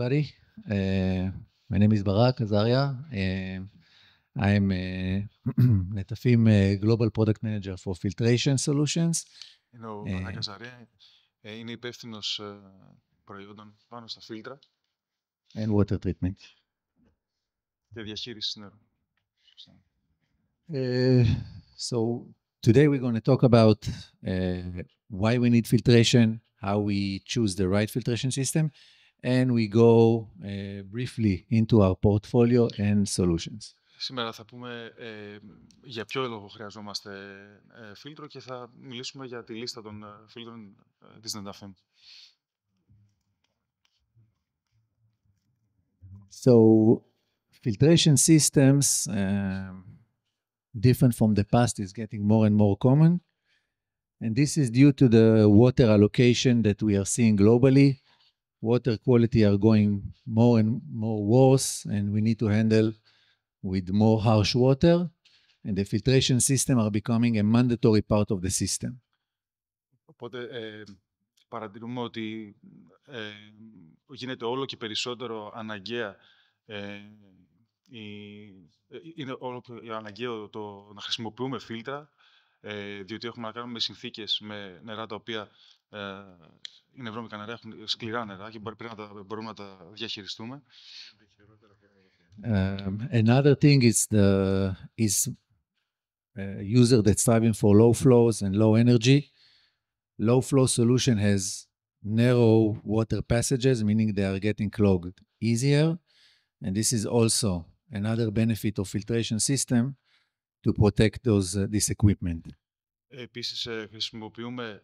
everybody. My name is Barak Azaria. I'm Netafim Global Product Manager for Filtration Solutions. Είναι ο Μπαράκ Αζαρία, είναι υπεύθυνος προϊόντων πάνω στα φίλτρα And water treatment. και διαχείριση νερού. So today we're going to talk about why we need filtration, how we choose the right filtration system, and we go briefly into our portfolio and solutions. Σήμερα θα πούμε για ποιο λόγο χρειαζόμαστε φίλτρο και θα μιλήσουμε για τη λίστα των φίλτρων της Netafim. So filtration systems, different from the past, is getting more and more common. And this is due to the water allocation that we are seeing globally. Water quality are going more and more worse, and we need to handle with more harsh water. And the filtration system are becoming a mandatory part of the system. Οπότε παρατηρούμε ότι γίνεται όλο και περισσότερο αναγκαία είναι όλο και αναγκαίο το να χρησιμοποιούμε φίλτρα, διότι έχουμε να κάνουμε με συνθήκες, με νερά τα οποία είναι βρώμικα νερά, έχουν σκληρά νερά και μπορούμε να τα διαχειριστούμε. Another thing is user that's striving for low flows and low energy. Low flow solution has narrow water passages, meaning they are getting clogged easier. And this is also another benefit of filtration system to protect this equipment. Επίσης, χρησιμοποιούμε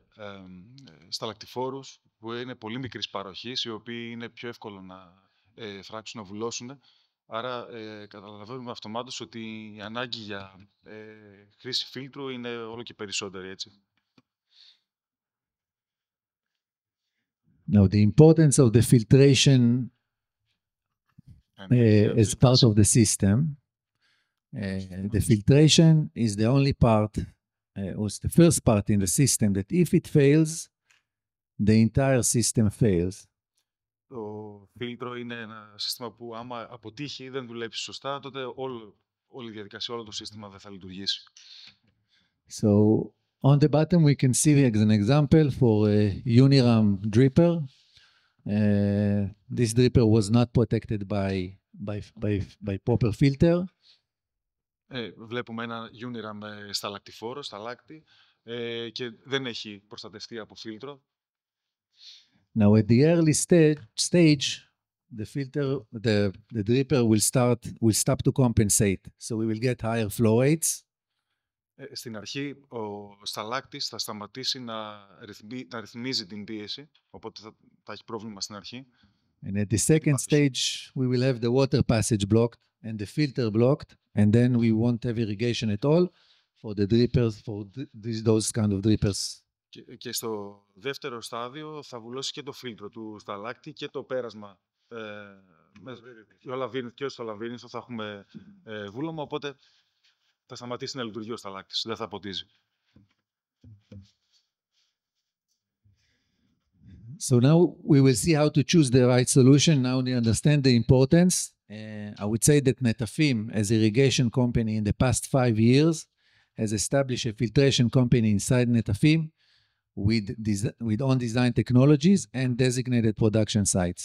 σταλακτιφόρους που είναι πολύ μικρής παροχής, οι οποίοι είναι πιο εύκολο να φράξουν, να βουλώσουν. Άρα, καταλαβαίνουμε αυτομάτως ότι η ανάγκη για χρήση φίλτρου είναι όλο και περισσότερη, έτσι. Now, the importance of the filtration as part of the system. The filtration is the only part, or the first part in the system that if it fails, the entire system fails. Το φίλτρο είναι ένα σύστημα που άμα αποτύχει ή δεν δουλέψει σωστά, τότε όλη η διαδικασία, όλο το σύστημα δεν θα λειτουργήσει. So, on the bottom we can see as an example for a Uniram dripper. This dripper was not protected by proper filter. Βλέπουμε ένα Uniram με σταλακτιφόρο, σταλάκτη, και δεν έχει προστατευτεί από φίλτρο. Now, at the early stage, the dripper will stop to compensate. So we will get higher flow rates. Στην αρχή, ο σταλάκτης θα σταματήσει να ρυθμίζει την πίεση, οπότε θα έχει πρόβλημα στην αρχή. And at the second stage, we will have the water passage blocked and the filter blocked, and then we won't have irrigation at all for the drippers, for those kind of drippers. Και στο δεύτερο στάδιο θα βουλώσει και το φίλτρο του σταλάκτη και το πέρασμα και στο λαβύρινθο θα έχουμε βούλωμα, οπότε θα σταματήσει να λειτουργεί ο σταλάκτης, δεν θα ποτίζει. So now we will see how to choose the right solution. Now we understand the importance. I would say that Netafim, as irrigation company in the past 5 years, has established a filtration company inside Netafim with own design technologies and designated production sites.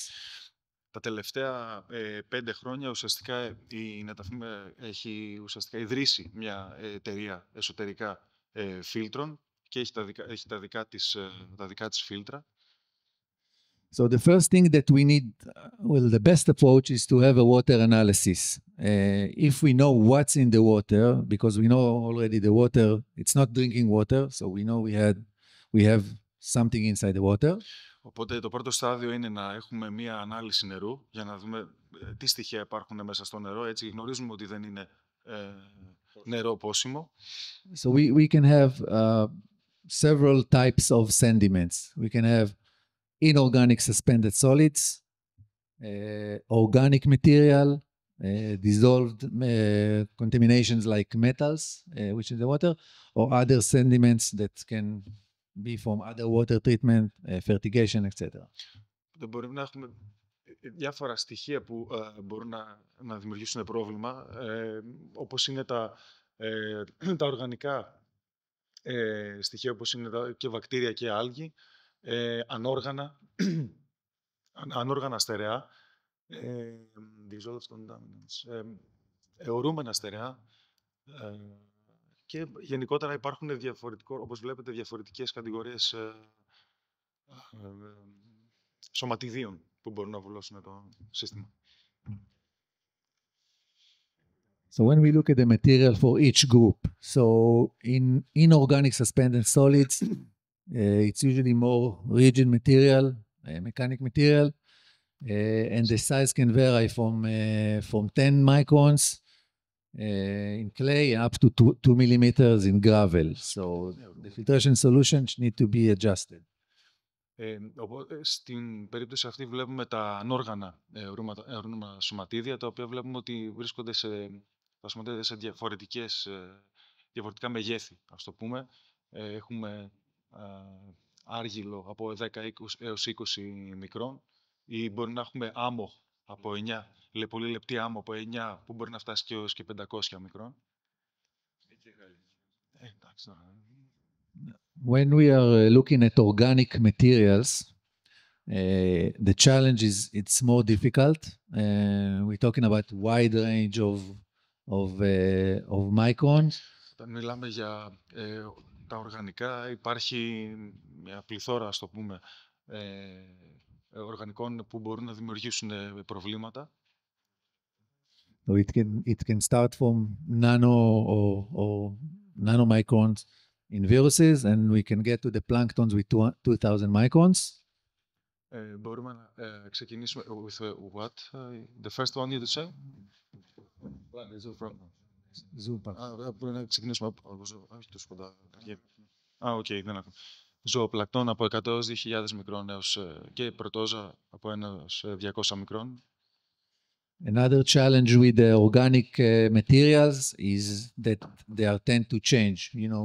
Τα τελευταία 5 χρόνια ουσιαστικά η Netafim έχει ουσιαστικά ιδρύσει μια εταιρεία εσωτερικά φίλτρων και έχει τα δικά της φίλτρα. So the first thing that we need, the best approach is to have a water analysis. If we know what's in the water, because we know already the water, it's not drinking water, so we know we have something inside the water. Οπότε το πρώτο στάδιο είναι να έχουμε μία ανάλυση νερού για να δούμε τι στοιχεία υπάρχουν μέσα στο νερό. Έτσι γνωρίζουμε ότι δεν είναι νερό πόσιμο. So we can have several types of sediments. We can have inorganic suspended solids, organic material, dissolved contaminations like metals, which is the water, or other sediments that can be from other water treatment, fertigation, etc. Μπορούμε να έχουμε διάφορα στοιχεία που μπορούν να δημιουργήσουν πρόβλημα, όπως είναι τα οργανικά στοιχεία, όπως είναι και βακτήρια και άλγη, ανόργανα στερεά, dissolved contaminants, αιωρούμενα στερεά, και γενικότερα υπάρχουν όπως βλέπετε, διαφορετικές κατηγορίες σωματιδίων που μπορούν να βουλώσουν το σύστημα. So when we look at the material for each group, so in inorganic suspended solids, it's usually more rigid material, mechanic material, and the size can vary from 10 microns in clay up to 2 millimeters in gravel. So the filtration solutions need to be adjusted. Οπότε, στην περίπτωση αυτή βλέπουμε τα ανόργανα αιωρούμενα σωματίδια, τα οποία βλέπουμε ότι βρίσκονται σε διαφορετικά μεγέθη, ας το πούμε. Έχουμε άργυλο από 10 έως 20 μικρών, ή μπορεί να έχουμε άμμο από 9, πολύ λεπτή άμμο από 9, που μπορεί να φτάσει και έως και 500 μικρών. When we are looking at organic materials, the challenge is it's more difficult. We're talking about wide range of microns. Όταν μιλάμε για τα οργανικά, υπάρχει μια πληθώρα, ας το πούμε, οργανικών που μπορούν να δημιουργήσουν προβλήματα. So it can start from nano or nanomicrons in viruses, and we can get to the planktons with 2000 microns. Μπορούμε να ξεκινήσουμε with what? The first one you say? Μπορούμε να ξεκινήσουμε από δεν έχω. Ζωοπλακτών από 100 έως 2.000 μικρών και πρωτόζα από 1 έως 200 μικρών. Another challenge with the organic materials is that they tend to change.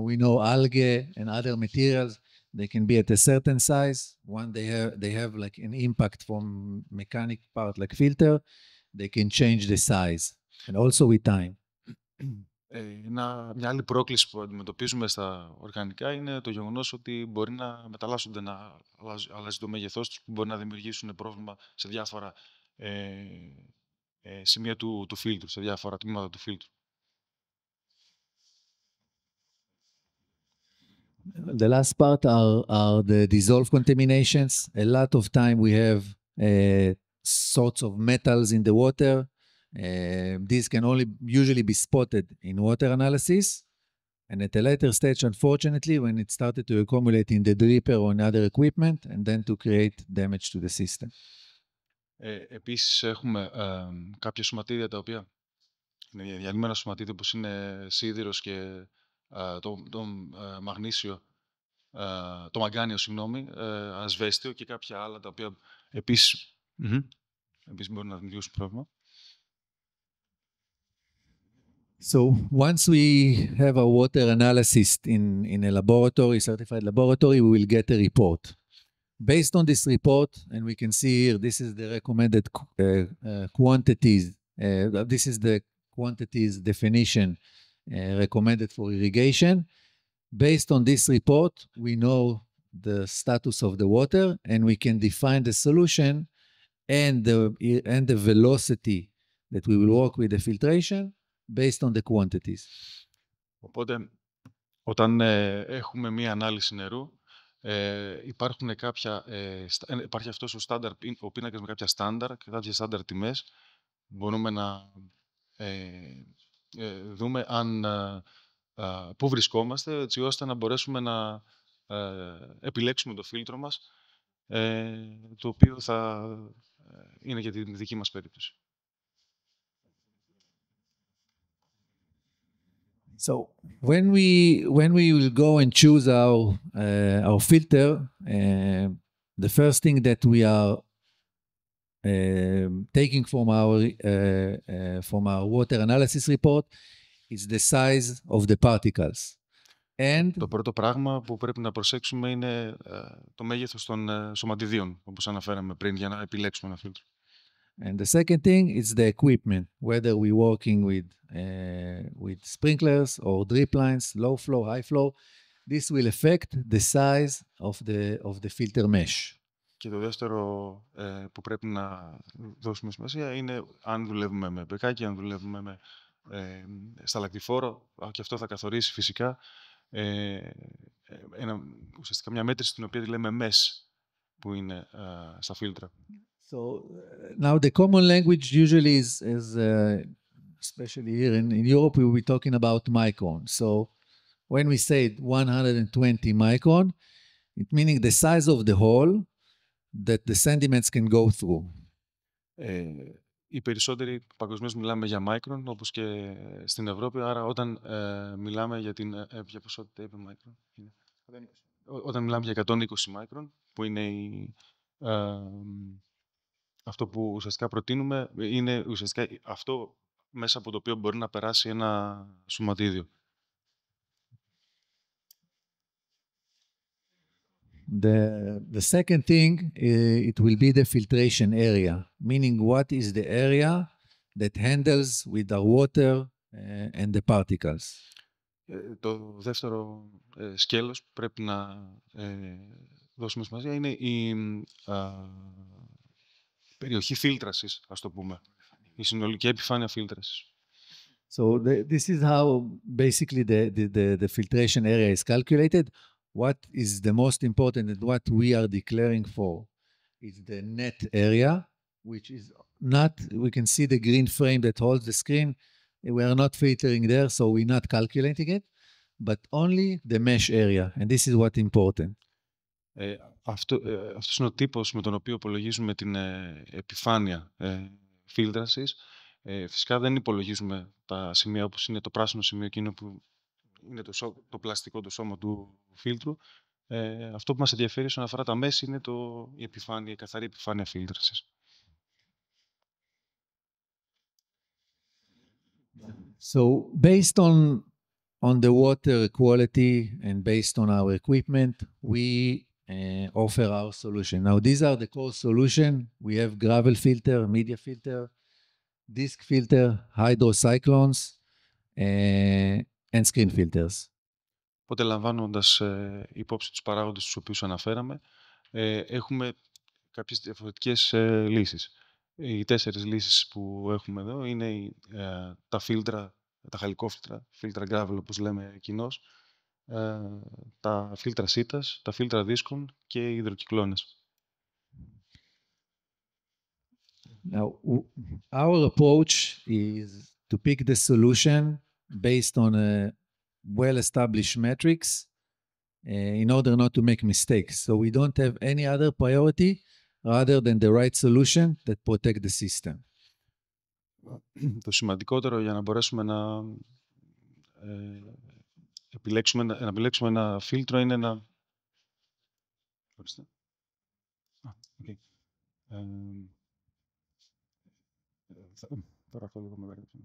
We know algae and other materials, they can be at a certain size. When they have like an impact from mechanic part like filter, they can change the size, and also with time. Μια άλλη πρόκληση που αντιμετωπίζουμε στα οργανικά είναι το γεγονός ότι μπορεί να μεταλλάσσονται, να αλλάζει το μέγεθός τους, που μπορεί να δημιουργήσουν πρόβλημα σε διάφορα σημεία του φίλτρου, σε διάφορα τμήματα του φίλτρου. The last part are the dissolved contaminations. A lot of time we have sorts of metals in the water. These can only usually be spotted in water analysis. And at a later stage, unfortunately, when it started to accumulate in the dripper or in other equipment, and then to create damage to the system. Επίσης, έχουμε κάποια σωματίδια τα οποία είναι διαλυμένα σωματίδια, όπως είναι σίδηρος και το μαγνήσιο, το μαγκάνιο, ασβέστιο, και κάποια άλλα τα οποία επίσης μπορούν να δημιουργήσουν πρόβλημα. So once we have a water analysis in a laboratory, certified laboratory, we will get a report. Based on this report, and we can see here, this is the recommended quantities. This is the quantities definition recommended for irrigation. Based on this report, we know the status of the water, and we can define the solution and the velocity that we will work with the filtration based on the quantities. Οπότε, όταν έχουμε μία ανάλυση νερού, υπάρχει αυτός ο στάνταρ, ο πίνακας με κάποια στάνταρ και κάποιες στάνταρ τιμές. Μπορούμε να δούμε πού βρισκόμαστε, έτσι ώστε να μπορέσουμε να επιλέξουμε το φίλτρο μας, το οποίο θα είναι για τη δική μας περίπτωση. So when we will go and choose our filter, the first thing that we are taking from our water analysis report is the size of the particles. And το πρώτο πράγμα που πρέπει να προσέξουμε είναι το μέγεθος των σωματιδίων, όπως αναφέραμε πριν, για να επιλέξουμε ένα φίλτρο. And the second thing is the equipment, whether we're working with sprinklers or drip lines, low flow, high flow. This will affect the size of the filter mesh. Και το δεύτερο που πρέπει να δώσουμε σημασία είναι αν δουλεύουμε με μπεκάκι, αν δουλεύουμε με σταλακτιφόρο, και αυτό θα καθορίσει φυσικά ουσιαστικά μια μέτρηση την οποία τη λέμε MES, που είναι στα φίλτρα. So now the common language usually is especially here in Europe, we will be talking about micron. So when we say 120 micron, it meaning the size of the hole that the sediments can go through. Οι περισσότεροι παγκοσμίως μιλάμε για micron, όπως και στην Ευρώπη. Άρα όταν μιλάμε για την... για ποσότητα είπε micron? Όταν μιλάμε για 120 micron, που είναι αυτό που ουσιαστικά προτείνουμε, είναι ουσιαστικά αυτό μέσα από το οποίο μπορεί να περάσει ένα σωματίδιο. The second thing, it will be the filtration area, meaning what is the area that handles with the water and the particles. Το δεύτερο σκέλος που πρέπει να δώσουμε σημασία είναι η περιοχή φίλτρασης, ας το πούμε, η συνολική επιφάνεια φίλτρασης. So this is how basically the filtration area is calculated. What is the most important and what we are declaring for is the net area, which is not, we can see the green frame that holds the screen. We are not filtering there, so we're not calculating it, but only the mesh area, and this is what's important. Αυτός είναι ο τύπος με τον οποίο υπολογίζουμε την επιφάνεια φίλτρασης. Φυσικά δεν υπολογίζουμε τα σημεία όπως είναι το πράσινο σημείο, εκείνο που είναι το πλαστικό το σώμα του φίλτρου. Αυτό που μας ενδιαφέρει όσον αφορά τα μέση είναι η επιφάνεια, η καθαρή επιφάνεια φίλτρασης. So based on the water quality and based on our equipment, we offer our solution. Now these are the core solution. We have gravel filter, media filter, disc filter, hydrocyclones, and screen filters. Οπότε λαμβάνοντας υπόψη τους παράγοντες τους οποίους αναφέραμε, έχουμε κάποιες διαφορετικές λύσεις. Οι 4 λύσεις που έχουμε εδώ είναι τα φίλτρα, τα χαλικόφιλτρα, φίλτρα gravel όπως λέμε κοινώς, τα φίλτρα σίτας, τα φίλτρα δίσκων και οι υδροκυκλώνες. Now, our approach is to pick the solution based on a well-established metrics in order not to make mistakes. So we don't have any other priority rather than the right solution that protect the system. Το σημαντικότερο για να μπορέσουμε να επιλέξουμε ένα φίλτρο είναι να... Okay. Τώρα αυτό λίγο με μπέρδεψε.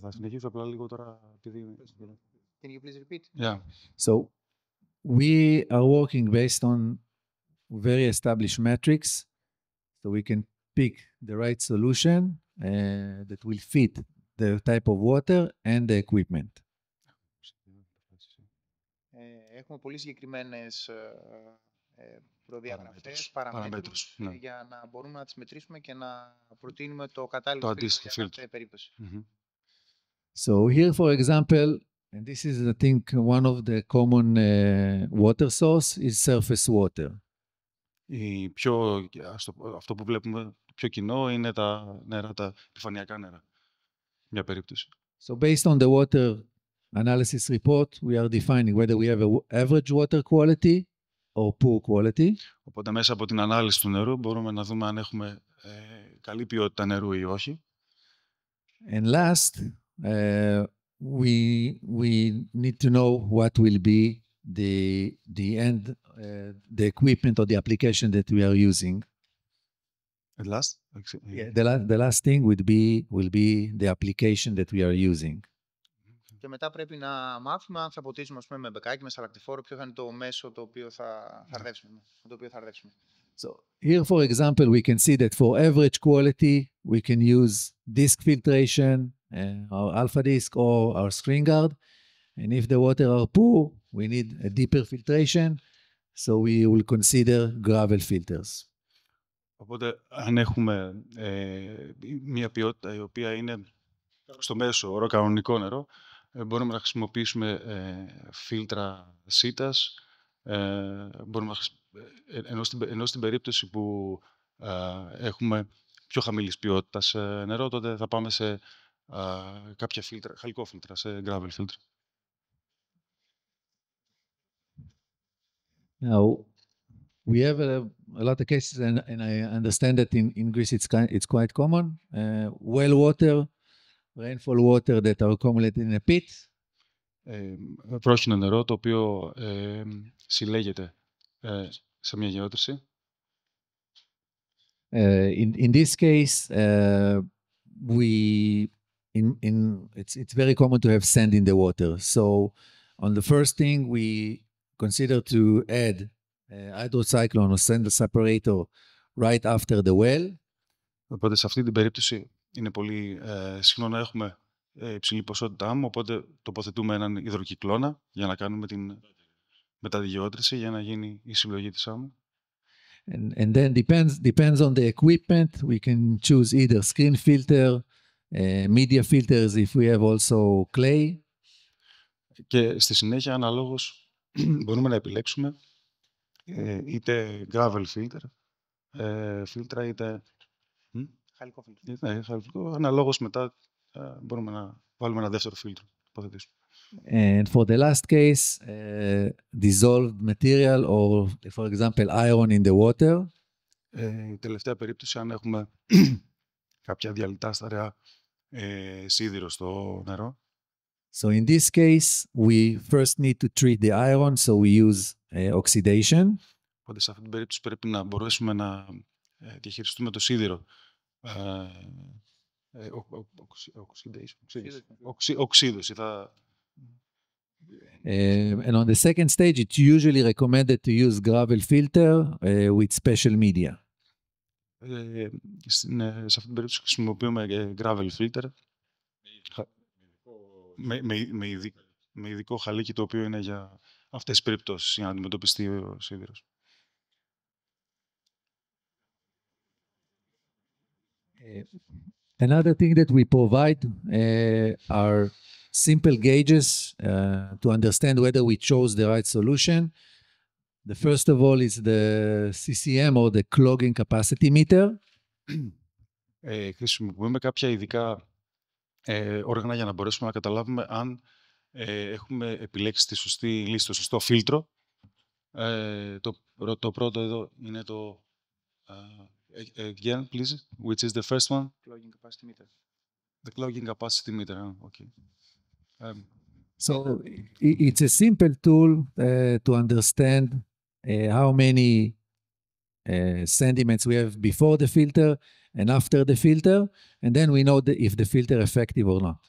Θα συνεχίσω απλά λίγο τώρα επειδή... Can you please repeat? Yeah. So we are working based on very established metrics, so we can pick the right solution that will fit the type of water and the equipment. Έχουμε πολύ συγκεκριμένες προδιαγραφές, παραμέτρους, ναι, για να μπορούμε να τις μετρήσουμε και να προτείνουμε το κατάλληλο φίλτρο για κάθε περίπτωση. So here, for example, and this is, I think, one of the common water source is surface water. Αυτό που βλέπουμε πιο κοινό είναι τα νερά, τα επιφανειακά νερά. Μια περίπτωση. So based on the water analysis report, we are defining whether we have an average water quality or poor quality. Οπότε μέσα από την ανάλυση του νερού μπορούμε να δούμε αν έχουμε καλή ποιότητα νερού ή όχι. And last, we need to know what will be the equipment or the application that we are using. At last? Yeah, the last thing will be the application that we are using. Και μετά πρέπει να μάθουμε αν θα ποτίσουμε με μπεκάκι, με σταλακτιφόρο, ποιο θα είναι το μέσο το οποίο θα αρδεύσουμε. So here, for example, we can see that for average quality, we can use disk filtration, our alpha disk or our screen guard. And if the water are poor, we need a deeper filtration. So we will consider gravel filters. Οπότε, αν έχουμε μια ποιότητα η οποία είναι στο μέσο όρο κανονικό νερό, μπορούμε να χρησιμοποιήσουμε φίλτρα σίτας, μπορούμε ενώ στην περίπτωση που έχουμε πιο χαμηλής ποιότητας νερό, τότε θα πάμε σε κάποια φίλτρα, χαλικό φίλτρα, σε gravel φίλτρα. Now, we have a lot of cases, and I understand that in Greece it's quite common. Well water, rainfall water that are accumulated in a pit. Πρόχεινο νερό, το οποίο συλλέγεται σε μια γεώτρηση. In this case, it's very common to have sand in the water. So on the first thing, we consider to add hydrocyclone or sand separator right after the well. Οπότε σε αυτή την περίπτωση είναι πολύ συχνό να έχουμε υψηλή ποσότητα άμμου, οπότε τοποθετούμε έναν υδροκυκλώνα για να κάνουμε την μεταδιγεώτρηση, για να γίνει η συλλογή της άμμου. And then depends on the equipment. We can choose either screen filter, media filters if we have also clay. Και στη συνέχεια, αναλόγως, μπορούμε να επιλέξουμε είτε gravel filter, φίλτρα, είτε χαλικό. Αναλόγως μετά μπορούμε να βάλουμε ένα δεύτερο φίλτρο. And for the last case, dissolved material or, for example, iron in the water. Η τελευταία περίπτωση, αν έχουμε κάποια διαλυτά σταρεά σίδηρο στο νερό. So in this case, we first need to treat the iron, so we use oxidation. Οπότε σε αυτή την περίπτωση πρέπει να μπορέσουμε να διαχειριστούμε το σίδηρο. Οξύδωση. And on the second stage, it's usually recommended to use gravel filter with special media. Σε αυτή την περίπτωση χρησιμοποιούμε gravel filter με ειδικό χαλίκι, το οποίο είναι για αυτές τις περιπτώσεις, για να αντιμετωπιστεί ο σίδηρος. Another thing that we provide are simple gauges to understand whether we chose the right solution. The first of all is the CCM or the clogging capacity meter. Χρησιμοποιούμε κάποια ειδικά όργανα για να μπορέσουμε να καταλάβουμε αν έχουμε επιλέξει τη σωστή λύση, το σωστό φίλτρο. Το πρώτο εδώ είναι το again, please, which is the first one? Clogging capacity meter. The clogging capacity meter, okay. So it's a simple tool to understand how many sediments we have before the filter and after the filter, and then we know if the filter effective or not.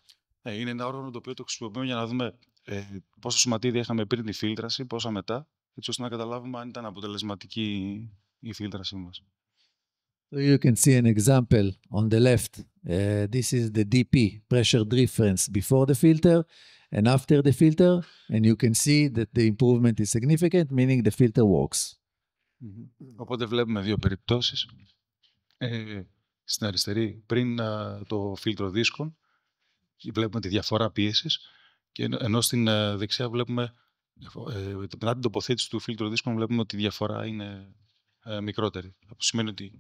Είναι ένα όργανο το οποίο το χρησιμοποιούμε για να δούμε πόσα σωματίδια είχαμε πριν τη φίλτραση, πόσα μετά, έτσι ώστε να καταλάβουμε αν ήταν αποτελεσματική η φίλτρασή μας. So you can see an example on the left. This is the DP, pressure difference, before the filter and after the filter, and you can see that the improvement is significant, meaning the filter works. Οπότε βλέπουμε δύο περιπτώσεις. Στην αριστερή, πριν το φίλτρο δίσκων, βλέπουμε τη διαφορά πίεσης, και ενώ στην δεξιά βλέπουμε, μετά την τοποθέτηση του φίλτρου δίσκων, βλέπουμε ότι η διαφορά είναι μικρότερη. Αυτό σημαίνει ότι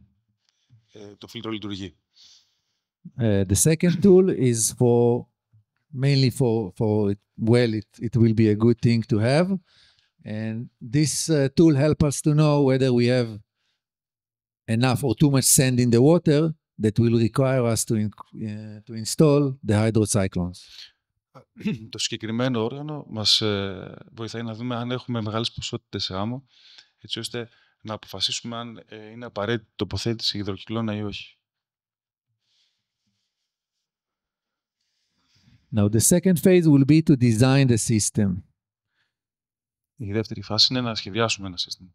το φίλτρο λειτουργεί. The second tool is mainly for well, it will be a good thing to have, and this tool helps us to know whether we have enough or too much sand in the water that will require us to install the hydrocyclones. Το συγκεκριμένο όργανο μας βοηθάει να δούμε αν έχουμε μεγάλες ποσότητες άμμο, έτσι ώστε να αποφασίσουμε αν είναι απαραίτητη τοποθέτηση υδροκυκλώνα ή όχι. Now the second phase will be to design the system. Η δεύτερη φάση είναι να σχεδιάσουμε ένα σύστημα.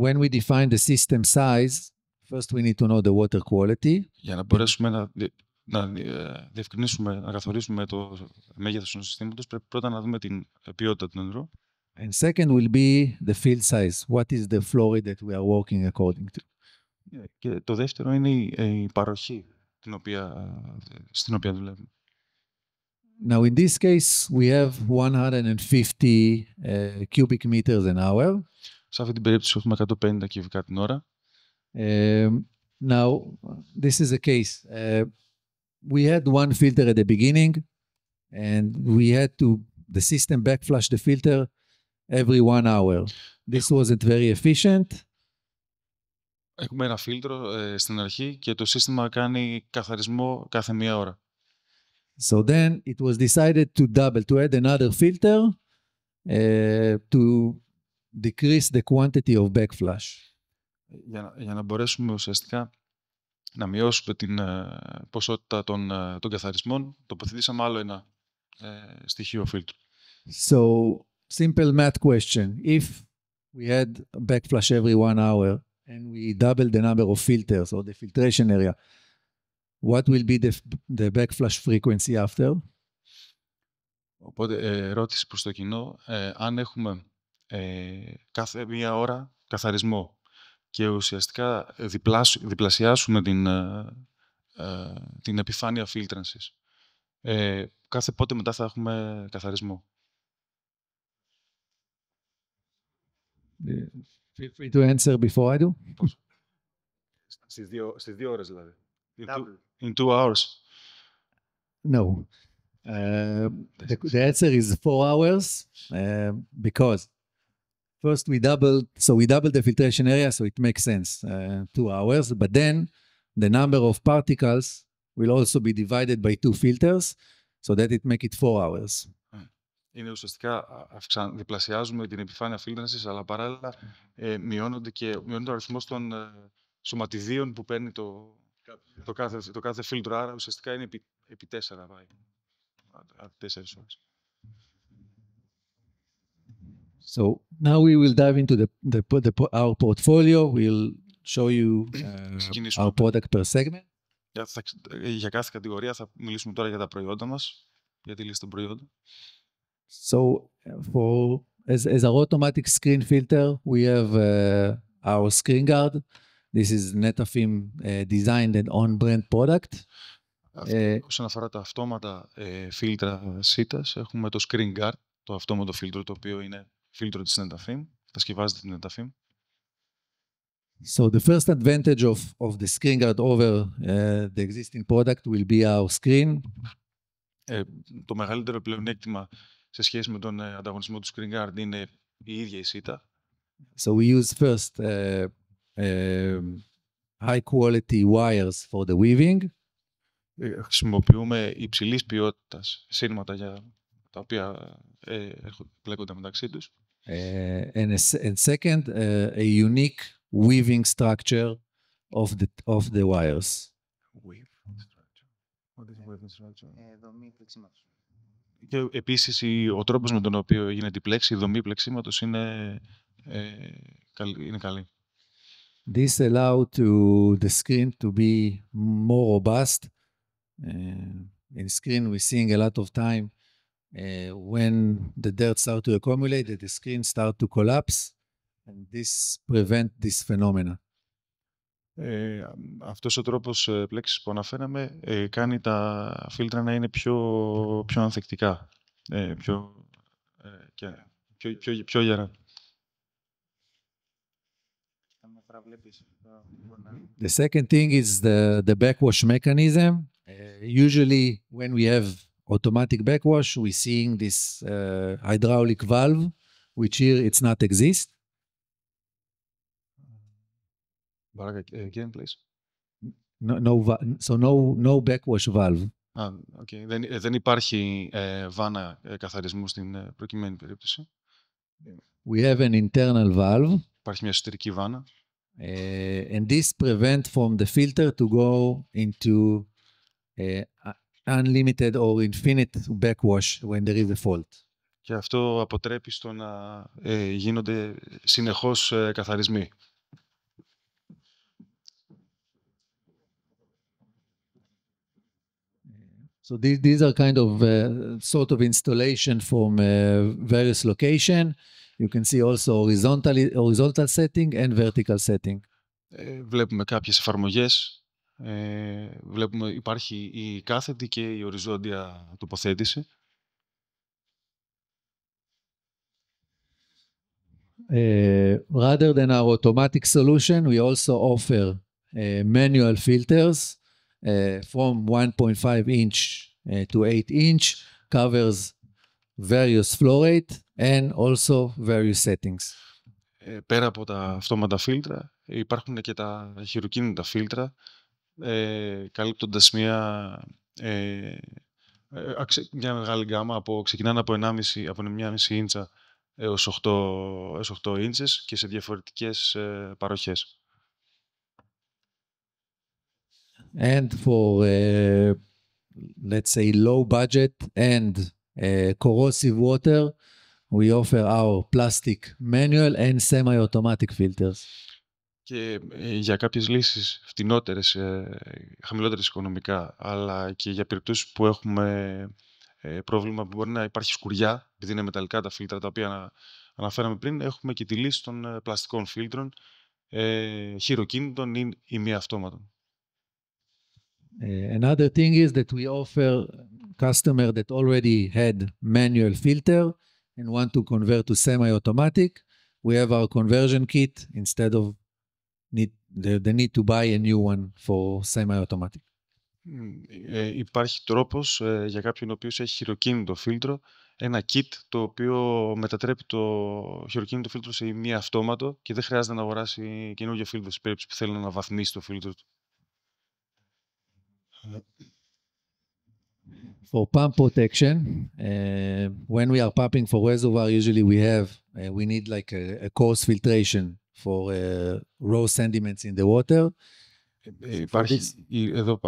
When we define the system size, first we need to know the water quality. Για να μπορέσουμε να διευκρινίσουμε, να καθορίσουμε το μέγεθος του συστήματος, πρέπει πρώτα να δούμε την ποιότητα του νερού. And second will be the field size. What is the flow rate that we are working according to? Και το δεύτερο είναι η παροχή στην οποία δουλεύουμε. Now in this case we have 150 cubic meters an hour. Σε αυτή την περίπτωση έχουμε 150 κυβικά την ώρα. Now this is a case. We had one filter at the beginning and we had the system backflush the filter every 1 hour. This wasn't very efficient. Έχουμε ένα φίλτρο στην αρχή και το σύστημα κάνει καθαρισμό κάθε μία ώρα. So then it was decided to add another filter to decrease the quantity of backflush. Για να μπορέσουμε ουσιαστικά να μειώσουμε την ποσότητα των καθαρισμών, τοποθετήσαμε άλλο ένα στοιχείο φίλτρου. So, simple math question. If we had backflush every 1 hour and we double the number of filters or the filtration area, what will be the backflush frequency after? Οπότε, ερώτηση προς το κοινό. Αν έχουμε κάθε μία ώρα καθαρισμό και ουσιαστικά διπλασιάσουμε την επιφάνεια φίλτρανσης, κάθε πότε μετά θα έχουμε καθαρισμό? Feel free to answer before I do. Στις 2 ώρες δηλαδή. Double. In 2 hours. No. The answer is 4 hours because first we doubled the filtration area, so it makes sense, 2 hours, but then the number of particles will also be divided by 2 filters so that it make it 4 hours. Είναι ουσιαστικά διπλασιάζουμε την επιφάνεια φίλτρανσης, αλλά παράλληλα μειώνεται ο αριθμός των σωματιδίων που παίρνει το κάθε φίλτρο. Άρα ουσιαστικά είναι επί 4 πάει. 4 ώρες. So now we will dive into our portfolio. We'll show you our product per segment. Για κάθε κατηγορία θα μιλήσουμε τώρα για τα προϊόντα μας, για τη λίστα των προϊόντων. So as our automatic screen filter, we have our screen guard. This is Netafim designed and on-brand product. Όσον αφορά τα αυτόματα φίλτρα σίτας, έχουμε το screen guard, το αυτόματο φίλτρο, το οποίο είναι φίλτρο της Netafim, κατασκευάζεται την Netafim. So the first advantage of the screen guard over the existing product will be our screen. Το μεγαλύτερο πλεονέκτημα σε σχέση με τον ανταγωνισμό του screen guard είναι η ίδια η σίτα. So we use first high quality wires for the weaving. Χρησιμοποιούμε υψηλής ποιότητας σύρματα για τα οποία πλέκονται μεταξύ τους. And second, a unique weaving structure of the wires. Δομή πλεξίματος. Και επίσης ο τρόπος με τον οποίο γίνεται η πλέξη, η δομή πλεξίματος είναι καλή. This allows the screen to be more robust. In screen, we're seeing a lot of time when the dirt starts to accumulate, that the screen starts to collapse, and this prevents this phenomena. Αυτός ο τρόπος πλέξης που αναφέραμε κάνει τα φίλτρα να είναι πιο ανθεκτικά, πιο γερά. The second thing is the backwash mechanism. Usually when we have automatic backwash, we're seeing this hydraulic valve, which here it's not exist. Again, please. No backwash valve. Okay. Δεν υπάρχει βάνα καθαρισμού στην προκειμένη περίπτωση. We have an internal valve. Υπάρχει μια εσωτερική βάνα. And this prevents from the filter to go into unlimited or infinite backwash when there is a fault. Και αυτό αποτρέπει στο να γίνονται συνεχώς καθαρισμοί. So these are kind of sort of installation from various location. You can see also horizontal setting and vertical setting. Βλέπουμε κάποιες εφαρμογές. Βλέπουμε υπάρχει η κάθετη και η οριζόντια τοποθέτηση. Rather than our automatic solution, we also offer manual filters from 1.5 inch to 8 inch, covers various flow rate and also various settings. Πέρα από τα αυτόματα φίλτρα, υπάρχουν και τα χειροκίνητα φίλτρα, καλύπτοντας μια μεγάλη γκάμα, ξεκινάνε από 1,5 ίντσα έως 8 ίντσες και σε διαφορετικές παροχές. And for, let's say, low budget and corrosive water, we offer our plastic manual and semi-automatic filters. Και για κάποιες λύσεις φτηνότερες, χαμηλότερες οικονομικά, αλλά και για περιπτώσεις που έχουμε πρόβλημα που μπορεί να υπάρχει σκουριά, επειδή είναι μεταλλικά τα φίλτρα τα οποία αναφέραμε πριν, έχουμε και τη λύση των πλαστικών φίλτρων, χειροκίνητων ή μη αυτόματων. Another thing is that we offer customer that already had manual filter and want to convert to semi-automatic. We have our conversion kit instead of they need to buy a new one for semi-automatic. Υπάρχει τρόπος για κάποιον ο οποίος έχει χειροκίνητο φίλτρο, ένα kit το οποίο μετατρέπει το χειροκίνητο φίλτρο σε μη αυτόματο και δεν χρειάζεται να αγοράσει καινούργιο φίλτρο σε περίπτωση που θέλει να αναβαθμίσει το φίλτρο του. For pump protection, when we are pumping for reservoir, usually we need like a coarse filtration for raw sediments in the water. Εδώ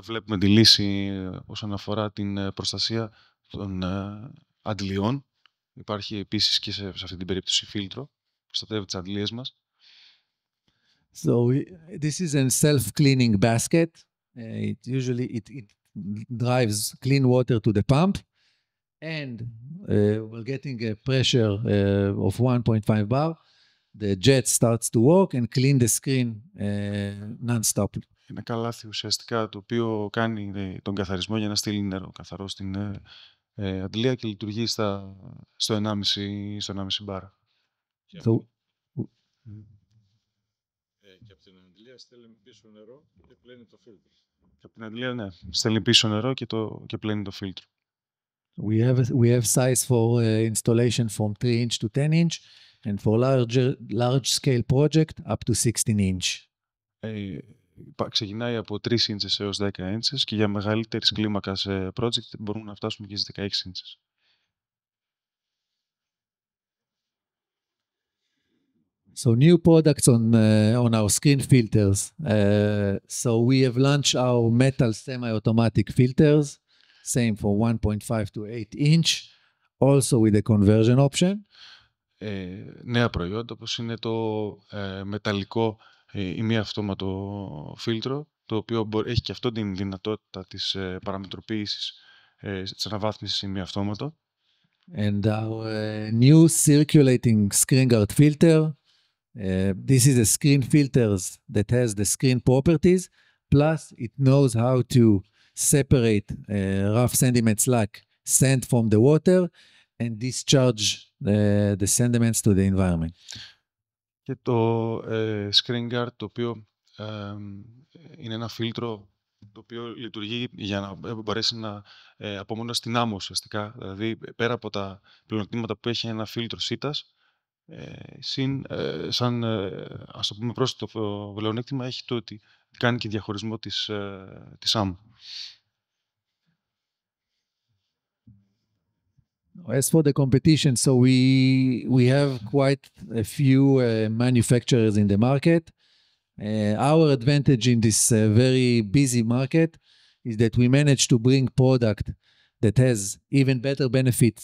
βλέπουμε τη λύση όσον αφορά την προστασία των αντλιών. Υπάρχει επίσης και σε αυτή την περίπτωση φίλτρο, προστατεύει τις αντλίες μας. So this is a self-cleaning basket. It drives clean water to the pump, and we're getting a pressure of 1.5 bar. The jet starts to work and clean the screen non-stop. Είναι καλάθι ουσιαστικά το οποίο κάνει τον καθαρισμό για να στείλει νερό καθαρό στην αντλία και λειτουργεί στο 1,5 μπάρα. Και από την αντλία στέλνει πίσω νερό και πλένει το φίλτρο. Και από την αντλία, ναι, στέλνει πίσω νερό και πλένει το φίλτρο. We have size for installation from 3 inch to 10 inch and for large scale project up to 16 inch. Ξεκινάει από 3 ίντσες έως 10 ίντσες και για μεγαλύτερης κλίμακας project μπορούμε να φτάσουμε και στις 16 ίντσες. So new products on our screen filters. So we have launched our metal semi-automatic filters, same for 1.5 to 8 inch, also with a conversion option. Νέα προϊόντα όπως είναι το μεταλλικό ημιαυτόματο φίλτρο, το οποίο έχει και αυτό την δυνατότητα της παραμετροποίησης της αναβάθμισης ημιαυτόματο. And our new circulating screen guard filter. This is a screen filters that has the screen properties, plus it knows how to separate rough sediments like sand from the water and discharge the sediments to the environment. Και το screen guard, το οποίο είναι ένα φίλτρο το οποίο λειτουργεί για να μπορέσει να απομονώσει την άμμο ουσιαστικά. Δηλαδή, πέρα από τα πλεονεκτήματα που έχει ένα φίλτρο σίτας, σαν ας το πούμε πρόσθετο πλεονέκτημα έχει το ότι κάνει και διαχωρισμό της άμμου. As for the competition, so we have quite a few manufacturers in the market. Our advantage in this very busy market is that we manage to bring product that has even better benefits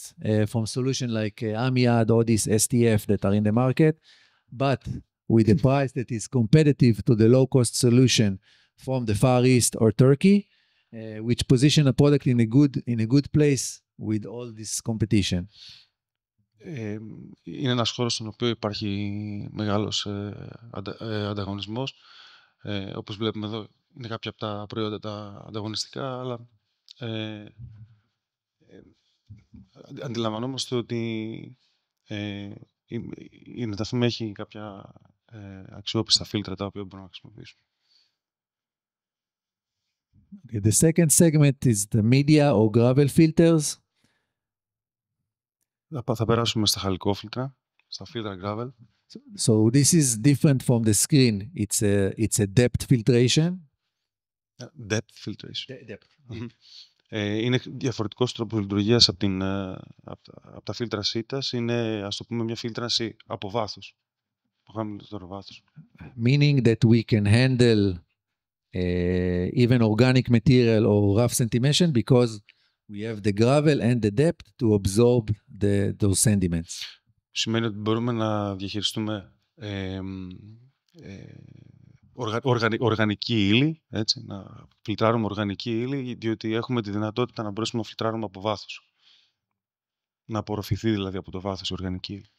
from solution like Amiad, Odis, STF that are in the market, but with a price that is competitive to the low-cost solution from the Far East or Turkey, which position a product in a good place with all this competition. Είναι ένας χώρος στον οποίο υπάρχει μεγάλος ανταγωνισμός. Όπως βλέπουμε εδώ, είναι κάποια από τα προϊόντα τα ανταγωνιστικά, αλλά αντιλαμβανόμαστε ότι η Νεταφήμ έχει κάποια αξιόπιστα φίλτρα τα οποία μπορούμε να χρησιμοποιήσουμε. The second segment is the media or gravel filters. Θα περάσουμε στα χαλικό φίλτρα, στα φίλτρα gravel. So this is different from the screen. It's a depth filtration. Depth filtration. Depth. Είναι διαφορετικός τρόπος λειτουργίας από τα φίλτρα σίτας. Είναι, ας το πούμε, μια φίλτραση από βάθος. Από χαμηλότερο βάθος. Meaning that we can handle even organic material or rough sedimentation because we have the gravel and the depth to absorb those sediments. Σημαίνει ότι μπορούμε να διαχειριστούμε οργανική ύλη, έτσι, να φιλτράρουμε οργανική ύλη, διότι έχουμε τη δυνατότητα να μπορέσουμε να φιλτράρουμε από βάθος. Να απορροφηθεί δηλαδή από το βάθος η οργανική ύλη.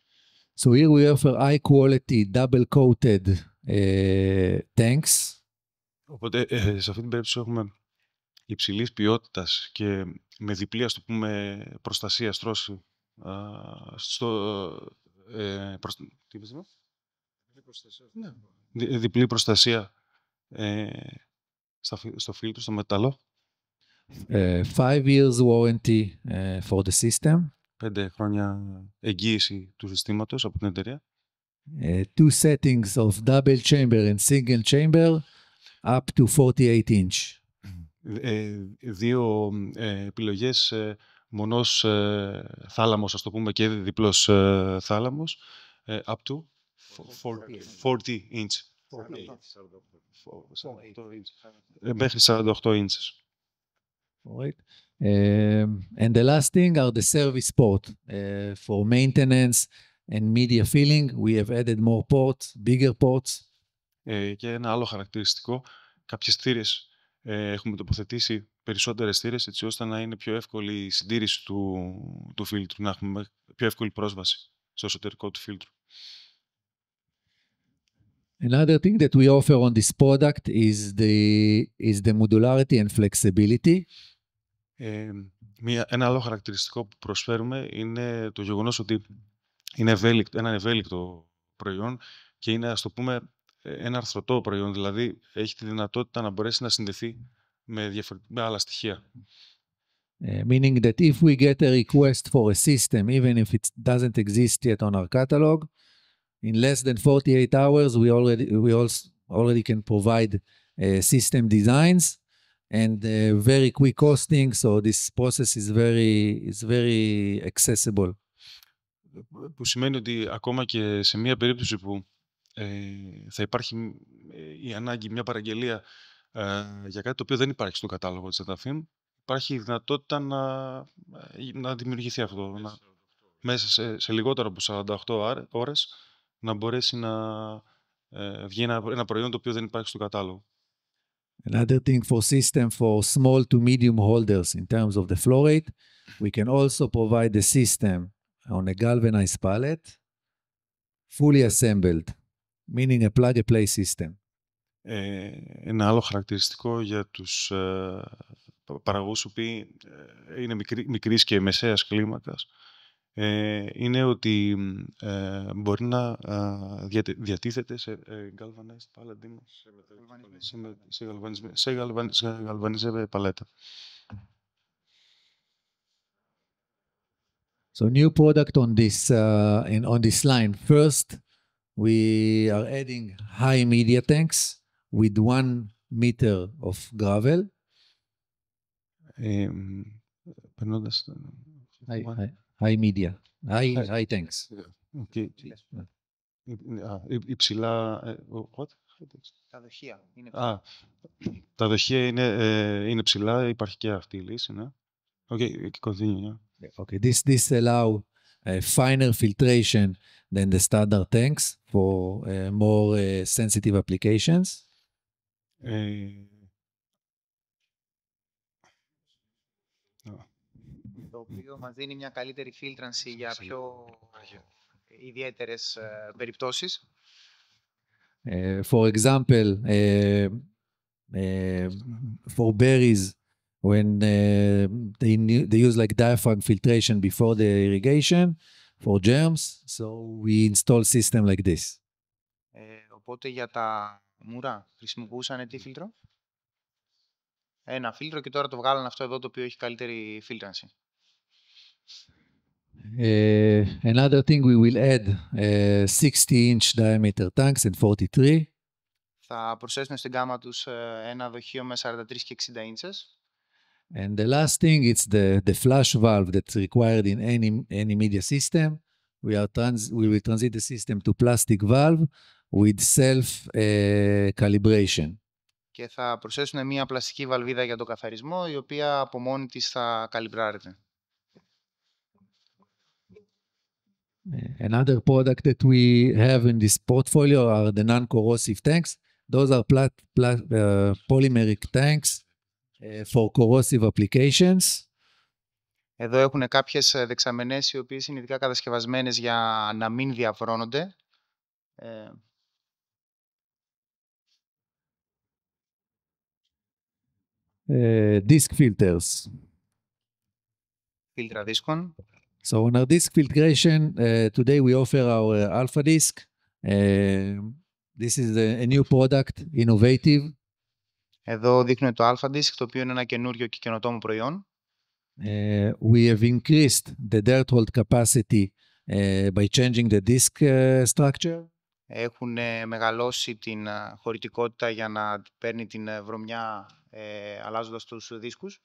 So here we offer high quality double coated tanks. Οπότε σε αυτή την περίπτωση έχουμε υψηλής ποιότητας και με διπλή, ας το πούμε, προστασία, στρώση. Τι είπες, διπλή προστασία στο φίλτρο, στο μεταλλό. 5 years warranty for the system. 5 χρόνια εγγύηση του συστήματος από την εταιρεία. 2 settings of double chamber and single chamber up to 48 inch. 2 επιλογές, μονός θάλαμος, ας το πούμε, και διπλός θάλαμος, up to 40 inch. Μέχρι 48 inches. Right. And the last thing are the service port. For maintenance and media filling, we have added more ports, bigger ports. Και ένα άλλο χαρακτηριστικό, κάποιες θύρες έχουμε τοποθετήσει περισσότερες θύρες έτσι ώστε να είναι πιο εύκολη η συντήρηση του φίλτρου, να έχουμε πιο εύκολη πρόσβαση στο εσωτερικό του φίλτρου. Another thing that we offer on this product is the modularity and flexibility. Ένα άλλο χαρακτηριστικό που προσφέρουμε είναι το γεγονός ότι είναι ένα ευέλικτο προϊόν και είναι, ας το πούμε, ένα αρθρωτό προϊόν, δηλαδή έχει τη δυνατότητα να μπορέσει να συνδεθεί με άλλα στοιχεία. Meaning that if we get a request for a system, even if it doesn't exist yet on our catalog, in less than 48 hours, we already can provide system designs and very quick costing. So this process is very accessible. Που σημαίνει ότι ακόμα και σε μια περίπτωση που θα υπάρχει η ανάγκη, μια παραγγελία για κάτι το οποίο δεν υπάρχει στο κατάλογο της Netafim, υπάρχει η δυνατότητα να δημιουργηθεί αυτό. Μέσα σε λιγότερο από 48 ώρες να μπορέσει να βγει ένα προϊόν το οποίο δεν υπάρχει στο κατάλογο. Another thing for system for small to medium holders in terms of the flow rate, we can also provide the system on a galvanized pallet, fully assembled, meaning a plug-and-play system. Ένα άλλο χαρακτηριστικό για τους παραγωγούς που είναι μικρής και μεσαίας κλίμακας είναι ότι μπορεί να διατίθεται σε galvanized pallet, σε γαλβανιζέ παλέτα. So new product on this line. First, we are adding high media tanks with 1 meter of gravel. High media, high tanks. Okay. Υψηλά. Τα δοχεία είναι τα δοχεία είναι ψηλά, υπάρχει και αυτή η λύση, ναι. Okay, continue. Yeah. Okay, this allow finer filtration than the standard tanks for more sensitive applications. Το οποίο μας δίνει μια καλύτερη φίλτρανση για πιο ιδιαίτερες περιπτώσεις. For example, for berries, when they use like diaphragm filtration before the irrigation for germs, so we install system like this. Οπότε για τα μουρά χρησιμοποιούσαν τι φίλτρο? Ένα φίλτρο και τώρα το βγάλαν αυτό εδώ το οποίο έχει καλύτερη φίλτρανση. Another thing we will add 60-inch diameter tanks and 43. Θα προσθέσουμε στην γάμα τους ένα δοχείο με 43 και 60 inches. And the last thing, it's the flush valve that's required in any media system. We will transit the system to plastic valve with self calibration. Και θα προσθέσουμε μια πλαστική βαλβίδα για τον καθαρισμό, η οποία από μόνη της θα καλυμπράρεται. Another product that we have in this portfolio are the non-corrosive tanks. Those are polymeric tanks for corrosive applications. Εδώ έχουν κάποιες δεξαμενές οι οποίες είναι ειδικά κατασκευασμένες για να μην διαφρώνονται. Disk filters. Φίλτρα δίσκων. So on our disk filtration, today we offer our Alpha Disk. This is a new product, innovative. Εδώ δείχνουμε το Alpha Disk, το οποίο είναι ένα καινούριο και καινοτόμο προϊόν. We have increased the dirt hold capacity by changing the disk structure. Έχουν μεγαλώσει την χωρητικότητα για να παίρνει την βρωμιά αλλάζοντας τους δίσκους.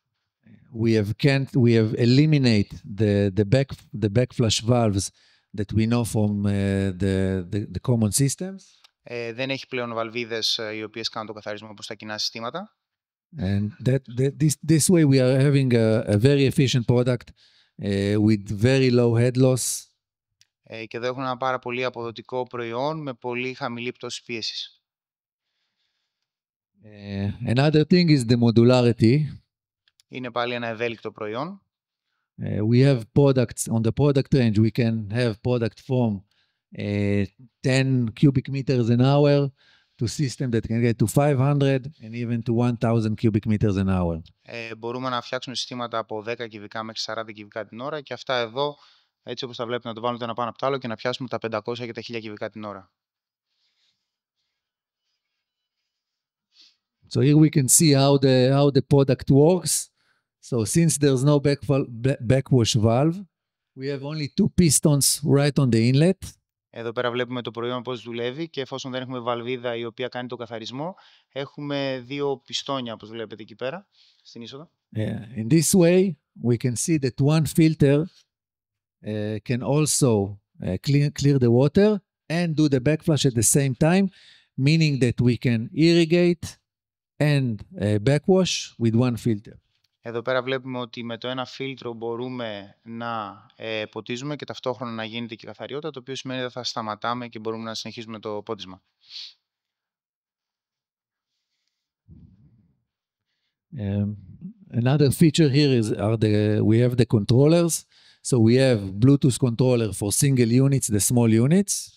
We have eliminated the backflush valves that we know from the common systems. Δεν έχει πλέον βαλβίδες οι οποίες κάνουν το καθαρισμό όπως τα κοινά συστήματα. And this way we are having a very efficient product with very low head loss. Και εδώ έχουν ένα πάρα πολύ αποδοτικό προϊόν με πολύ χαμηλή πτώση πίεσης. Another thing is the modularity. Είναι πάλι ένα ευέλικτο προϊόν. We have products on the product range. We can have product from 10 cubic meters an hour to system that can get to 500 and even to 1000 cubic meters an hour. Μπορούμε να φτιάξουμε συστήματα από 10 κυβικά μέχρι 40 κυβικά την ώρα και αυτά εδώ, έτσι όπως τα βλέπετε, να το βάλουμε το ένα πάνω από το άλλο και να πιάσουμε τα 500 και τα 1000 κυβικά την ώρα. So here we can see how the product works. So since there's no backwash valve, we have only 2 pistons right on the inlet. Εδώ πέρα βλέπουμε το προϊόν πώς δουλεύει και εφόσον δεν έχουμε βαλβίδα η οποία κάνει το καθαρισμό, έχουμε 2 πιστόνια όπως βλέπετε εκεί πέρα στην είσοδο. In this way, we can see that one filter can also clear the water and do the backflush at the same time, meaning that we can irrigate and backwash with one filter. Εδώ πέρα βλέπουμε ότι με το ένα φίλτρο μπορούμε να ποτίζουμε και ταυτόχρονα να γίνεται και καθαριότητα, το οποίο σημαίνει ότι θα σταματάμε και μπορούμε να συνεχίσουμε το πότισμα. Another feature here we have the controllers. So we have Bluetooth controller for single units, the small units.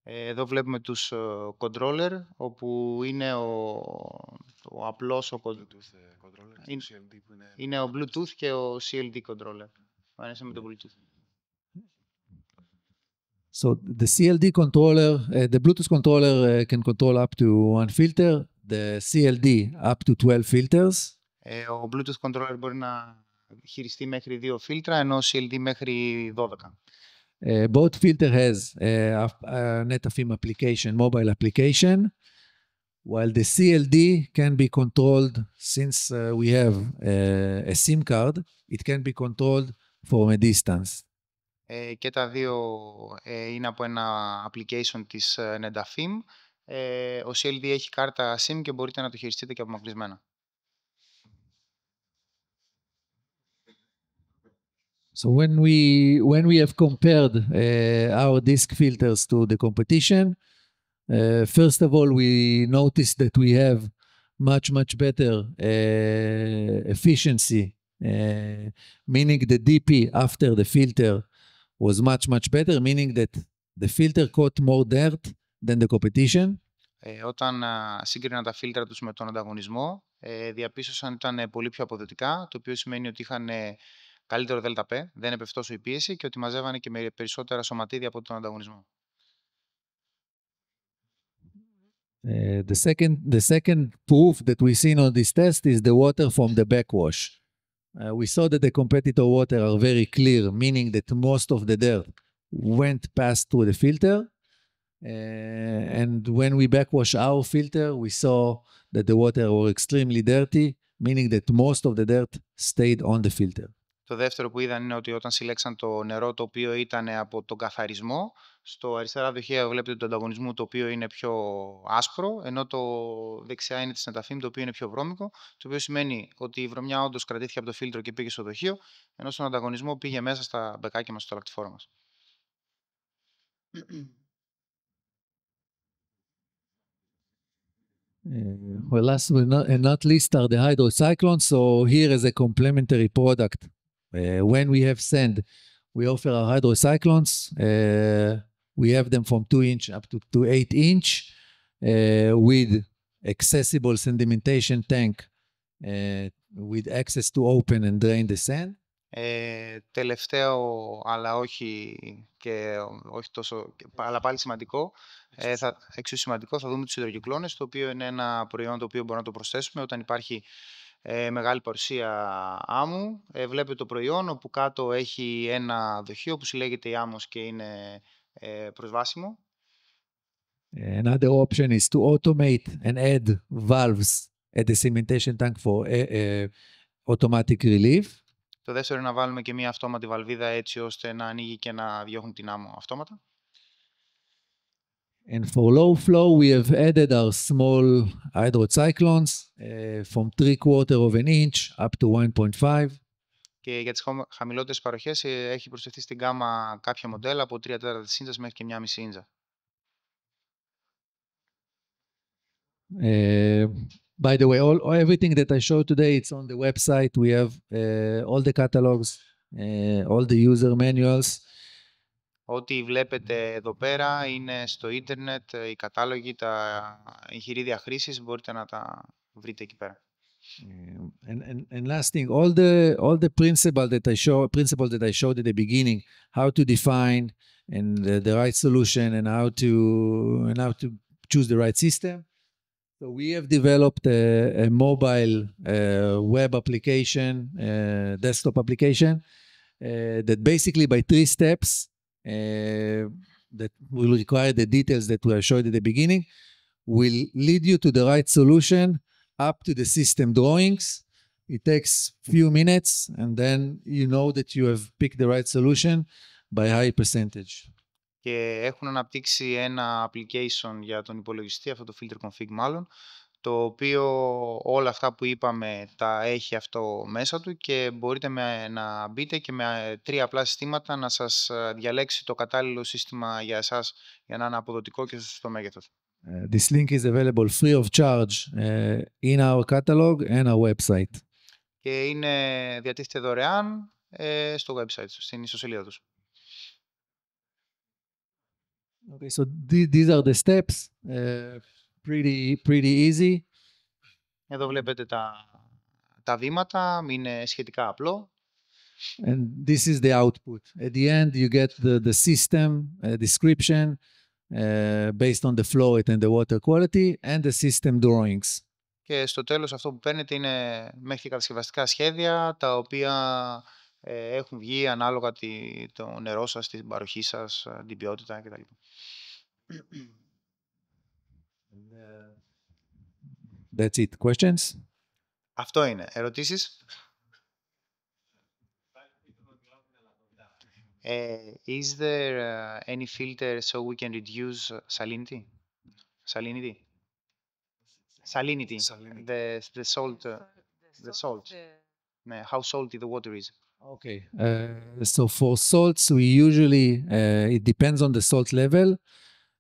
Εδώ βλέπουμε τους controller, όπου είναι ο απλός Bluetooth controller, CLD που είναι ο Bluetooth και ο CLD controller. Ο ένας με το Bluetooth. So the CLD controller, the Bluetooth controller can control up to 1 filter, the CLD up to 12 filters. Ο Bluetooth controller μπορεί να χειριστεί μέχρι 2 φίλτρα, ενώ ο CLD μέχρι 12. Both filter has a NetAFIM application, mobile application, while the CLD can be controlled, since we have a SIM card, it can be controlled from a distance. Και τα δύο είναι από ένα application της NetAFIM. Ο CLD έχει κάρτα SIM και μπορείτε να το χειριστείτε και απομακρυσμένα. So when we have compared our disk filters to the competition, first of all, we noticed that we have much better efficiency, meaning the DP after the filter was much better, meaning that the filter caught more dirt than the competition. Όταν σύγκριναν τα φίλτρα τους με τον ανταγωνισμό, διαπίστωσαν ότι ήταν πολύ πιο αποδοτικά, το οποίο σημαίνει ότι είχαν καλύτερο ΔΠ, δεν έπεφτε τόσο η πίεση και ότι μαζεύανε και με περισσότερα σωματίδια από τον ανταγωνισμό. The second proof that we seen on this test is the water from the backwash. We saw that the competitor water are very clear, meaning that most of the dirt went past through the filter. And when we backwash our filter, we saw that the water were extremely dirty, meaning that most of the dirt stayed on the filter. Το δεύτερο που είδαν είναι ότι όταν συλλέξαν το νερό το οποίο ήταν από τον καθαρισμό, στο αριστερά δοχείο βλέπετε τον ανταγωνισμό το οποίο είναι πιο άσπρο, ενώ το δεξιά είναι της Netafim το οποίο είναι πιο βρώμικο, το οποίο σημαίνει ότι η βρωμιά όντως κρατήθηκε από το φίλτρο και πήγε στο δοχείο, ενώ στον ανταγωνισμό πήγε μέσα στα μπεκάκια μας, στο λακτηφόρο μας. Well, last but not least are the hydrocyclones. So here is a complementary product. When we have sand, we offer our hydrocyclones. We have them from 2 inch up to 8 inch with accessible sedimentation tank with access to open and drain the sand. Τελευταίο, αλλά όχι τόσο, αλλά πάλι σημαντικό, εξίσου σημαντικό, θα δούμε τους υδροκυκλώνες, το οποίο είναι ένα προϊόν το οποίο μπορούμε να το προσθέσουμε όταν υπάρχει μεγάλη παρουσία άμμου. Βλέπετε το προϊόν, όπου κάτω έχει ένα δοχείο που συλλέγεται η άμμος και είναι προσβάσιμο. Another option is to automate and add valves at the cementation tank for automatic relief. Το δεύτερο είναι να βάλουμε και μία αυτόματη βαλβίδα έτσι ώστε να ανοίγει και να διώχνει την άμμο αυτόματα. And for low flow, we have added our small hydrocyclones from 3/4 of an inch up to 1.5. Και για τις χαμηλότερες παροχές έχει προσθεθεί στην γάμα κάποια μοντέλα από 3/4 ίντσας μέχρι και 1,5 ίντσα. By the way, everything that I showed today, it's on the website. We have all the catalogs, all the user manuals. Ό,τι βλέπετε εδώ πέρα είναι στο ίντερνετ, οι κατάλογοι, τα εγχειρίδια χρήσης, μπορείτε να τα βρείτε εκεί πέρα. And last thing, all the principles that I showed at the beginning, how to define and the right solution and how to choose the right system. So we have developed a mobile web application, desktop application, that basically by 3 steps that will require the details that I showed at the beginning, will lead you to the right solution up to the system drawings. It takes few minutes and then you know that you have picked the right solution by high percentage. Και έχουν αναπτύξει ένα application για τον υπολογιστή, αυτό το filter config μάλλον, το οποίο όλα αυτά που είπαμε τα έχει αυτό μέσα του και μπορείτε να μπείτε και με 3 απλά συστήματα να σας διαλέξει το κατάλληλο σύστημα για εσάς για να είναι αποδοτικό και στο σωστό μέγεθος. This link is available free of charge in our catalog and our website. Και διατίθεται δωρεάν στο website, στην ιστοσελίδα τους. Okay, so these are the steps. Pretty easy. Εδώ βλέπετε τα βήματα, είναι σχετικά απλό. And this is the output. At the end, you get the system description based on the flow rate and the water quality and the system drawings. Και στο τέλος αυτό που παίρνετε είναι μέχρι και κατασκευαστικά σχέδια, τα οποία έχουν βγει ανάλογα το νερό σας, την παροχή σας, την ποιότητα κτλ. That's it. Questions? Αυτό είναι. Ερωτήσεις? Is there any filter so we can reduce salinity? Salinity. The salt. The salt. How salty the water is. Okay. So for salts, we usually, it depends on the salt level.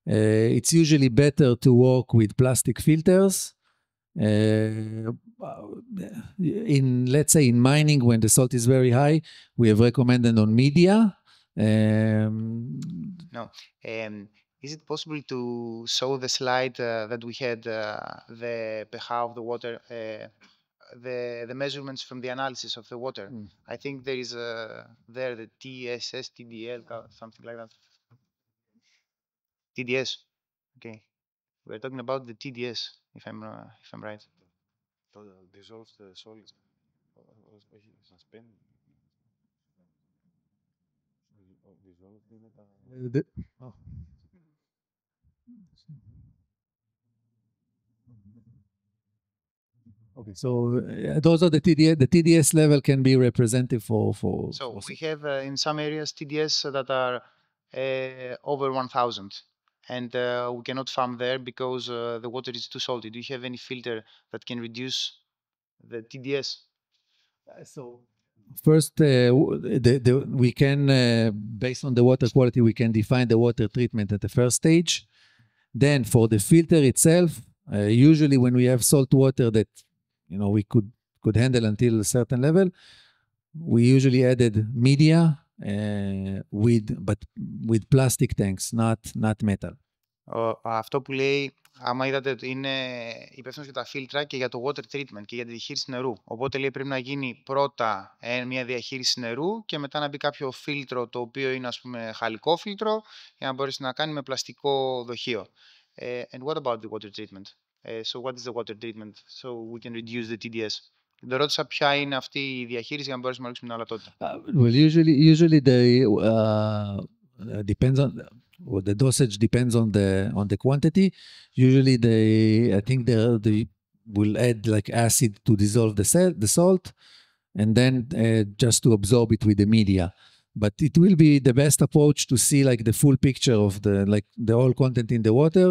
It's usually better to work with plastic filters. Let's say in mining, when the salt is very high, we have recommended on media. No. Is it possible to show the slide that we had, the pH of the water, the measurements from the analysis of the water? I think there is there the TSS, TDL, something like that. TDS. Okay. We're talking about the TDS, if I'm right. Dissolved solids. Όχι, suspend. Dissolved είναι τα... Okay, so those are the TDS. The TDS level can be representative for. So we have in some areas TDS that are over 1,000, and we cannot farm there because the water is too salty. Do you have any filter that can reduce the TDS? So first, we can, based on the water quality, we can define the water treatment at the first stage. Then for the filter itself, usually when we have salt water that we could handle until a certain level, we usually added media with plastic tanks, not metal. Αυτό που λέει, άμα είδατε ότι είναι υπεύθυνος για τα φίλτρα και για το water treatment και για τη διαχείριση νερού. Οπότε λέει πρέπει να γίνει πρώτα μια διαχείριση νερού και μετά να μπει κάποιο φίλτρο το οποίο είναι ας πούμε χαλικό φίλτρο για να μπορέσει να κάνει με πλαστικό δοχείο. And what about the water treatment? So what is the water treatment so we can reduce the TDS? Δεν ρώτησα ποια είναι αυτή η διαχείριση για να μπορέσουμε να ρίξουμε την αλατότητα. Well, usually they depends on the dosage depends on the quantity. Usually I think they will add like acid to dissolve the salt, and then just to absorb it with the media. But it will be the best approach to see like the full picture of the whole content in the water.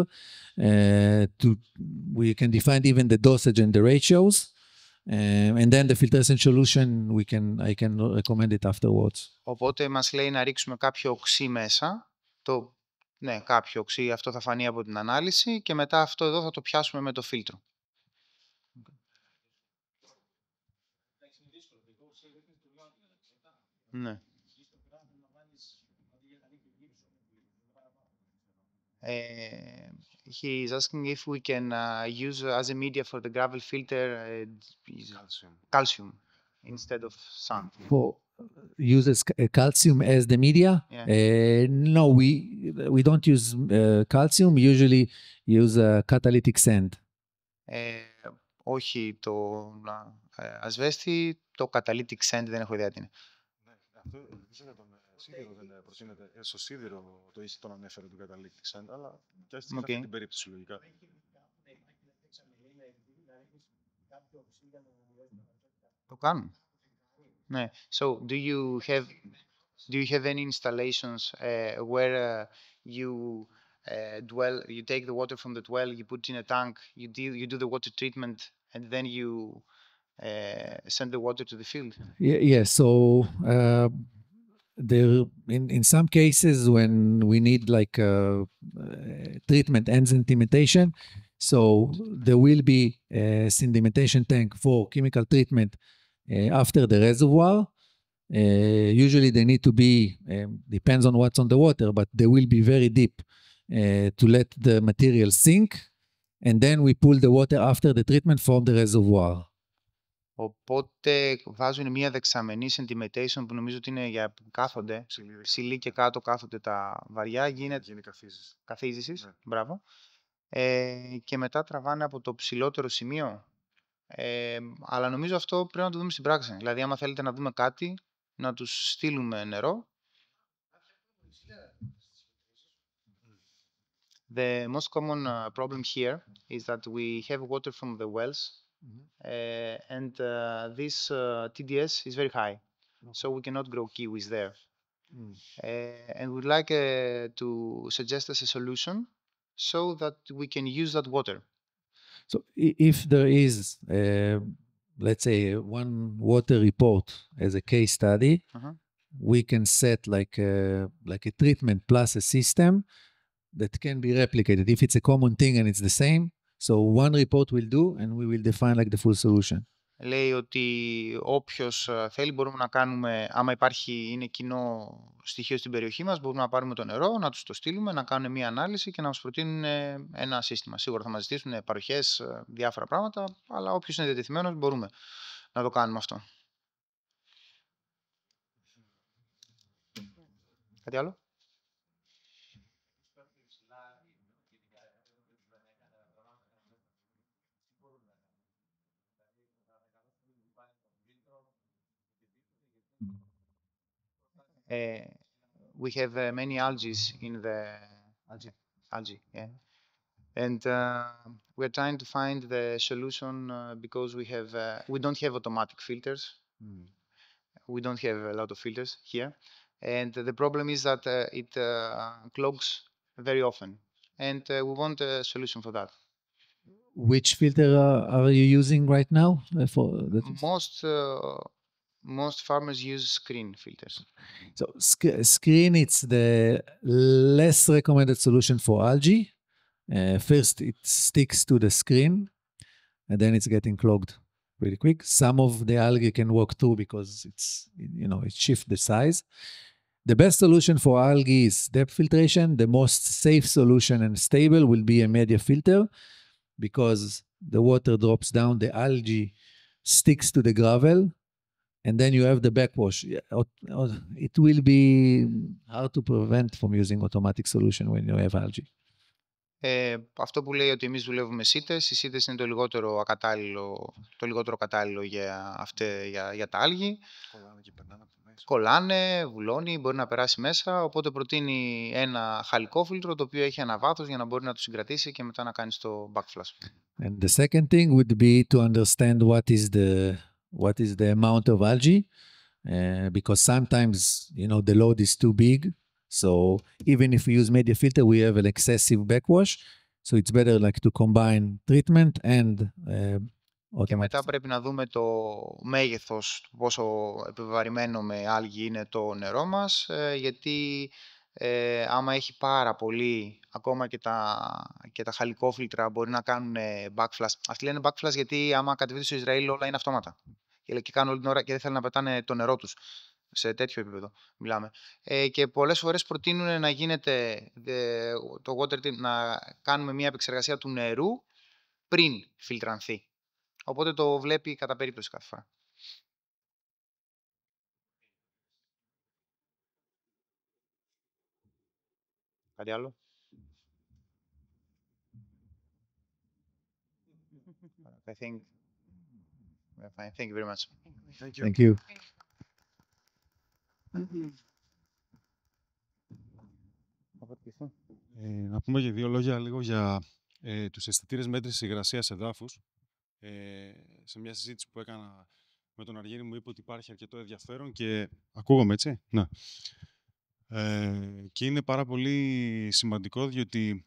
We can define even the dosage and the ratios. And then the filtration solution, I can recommend it afterwards. Οπότε μας λέει να ρίξουμε κάποιο οξύ μέσα. Ναι, κάποιο οξύ, αυτό θα φανεί από την ανάλυση και μετά αυτό εδώ θα το πιάσουμε με το φίλτρο. Ναι. He is asking if we can use as a media for the gravel filter calcium instead of sun. Uses calcium as the media? Yeah. No, we don't use calcium. We usually use catalytic sand. Όχι το ασβέστη, το catalytic sand δεν έχω ιδέα τι είναι. Αυτό για τον σίδηρο δεν προτείνεται. Στο σίδηρο τον ανέφερε τον catalytic sand, αλλά και αυτή την περίπτωση λογικά. Το κάνουν. Ναι. So do you have any installations where you take the water from the well, you put in a tank, you do the water treatment, and then you send the water to the field? Yeah. So in some cases when we need like treatment and sedimentation, so there will be a sedimentation tank for chemical treatment after the reservoir. Usually they need to be, depends on what's on the water, but they will be very deep to let the material sink, and then we pull the water after the treatment from the reservoir. Οπότε βάζουν μια δεξαμενή sedimentation που νομίζω ότι είναι για κάθονται, ψηλή και κάτω κάθονται τα βαριά, γίνεται καθίζησης, ναι. Μπράβο. Και μετά τραβάνε από το ψηλότερο σημείο. Αλλά νομίζω αυτό πρέπει να το δούμε στην πράξη. Δηλαδή, άμα θέλετε να δούμε κάτι, να τους στείλουμε νερό. The most common problem here is that we have water from the wells, and this TDS is very high, so we cannot grow kiwis there. And we'd like to suggest as a solution so that we can use that water. So if there is let's say, one water report as a case study, we can set like a treatment plus a system that can be replicated. If it's a common thing and it's the same, so one report will do and we will define like the full solution. Λέει ότι όποιος θέλει μπορούμε να κάνουμε, άμα είναι κοινό στοιχείο στην περιοχή μας, μπορούμε να πάρουμε το νερό, να τους το στείλουμε, να κάνουν μια ανάλυση και να μας προτείνουν ένα σύστημα. Σίγουρα θα μας ζητήσουν παροχές, διάφορα πράγματα, αλλά όποιος είναι διατεθειμένος μπορούμε να το κάνουμε αυτό. Κάτι άλλο? We have many algae in the algae, yeah. And we're trying to find the solution because we don't have automatic filters. We don't have a lot of filters here. And the problem is that it clogs very often. And we want a solution for that. Which filter are you using right now? Most farmers use screen filters. So screen, it's the less recommended solution for algae. First, it sticks to the screen, and then it's getting clogged pretty quick. Some of the algae can walk through because it shifts the size. The best solution for algae is depth filtration. The most safe solution and stable will be a media filter because the water drops down, the algae sticks to the gravel, and then you have the backwash. It will be hard to prevent from using automatic solution when you have algae. Αυτό που λέει ότι εμείς δουλεύουμε σίτες, οι σίτες είναι το λιγότερο κατάλληλο για τα άλγη. Κολλάνε, βουλώνει, μπορεί να περάσει μέσα, οπότε προτείνει ένα χαλικό φίλτρο το οποίο έχει ένα βάθος για να μπορεί να το συγκρατήσει και μετά να κάνει το backflush. And the second thing would be to understand what is the amount of algae, because sometimes the load is too big. So even if we use media filter, we have an excessive backwash. So it's better like to combine treatment and και μετά πρέπει να δούμε το μέγεθος, πόσο επιβαρημένο με άλγη είναι το νερό μας, γιατί άμα έχει πάρα πολύ, ακόμα και τα χαλικόφιλτρα μπορεί να κάνουν backflush. Αυτοί λένε backflush γιατί άμα κατεβείτε στο Ισραήλ όλα είναι αυτόματα. Και κάνουν όλη την ώρα και δεν θέλουν να πετάνε το νερό τους. Σε τέτοιο επίπεδο μιλάμε. Και πολλές φορές προτείνουν να γίνεται το water, να κάνουμε μια επεξεργασία του νερού πριν φιλτρανθεί. Οπότε το βλέπει κατά περίπτωση κάθε φορά. Κάτι άλλο? I think we're fine. Thank you very much. Thank you. Να πούμε και δύο λόγια λίγο για τους αισθητήρες μέτρησης υγρασίας εδάφους. Σε μια συζήτηση που έκανα με τον Αργύρη μου είπε ότι υπάρχει αρκετό ενδιαφέρον και ακούγομαι έτσι, ναι. Και είναι πάρα πολύ σημαντικό διότι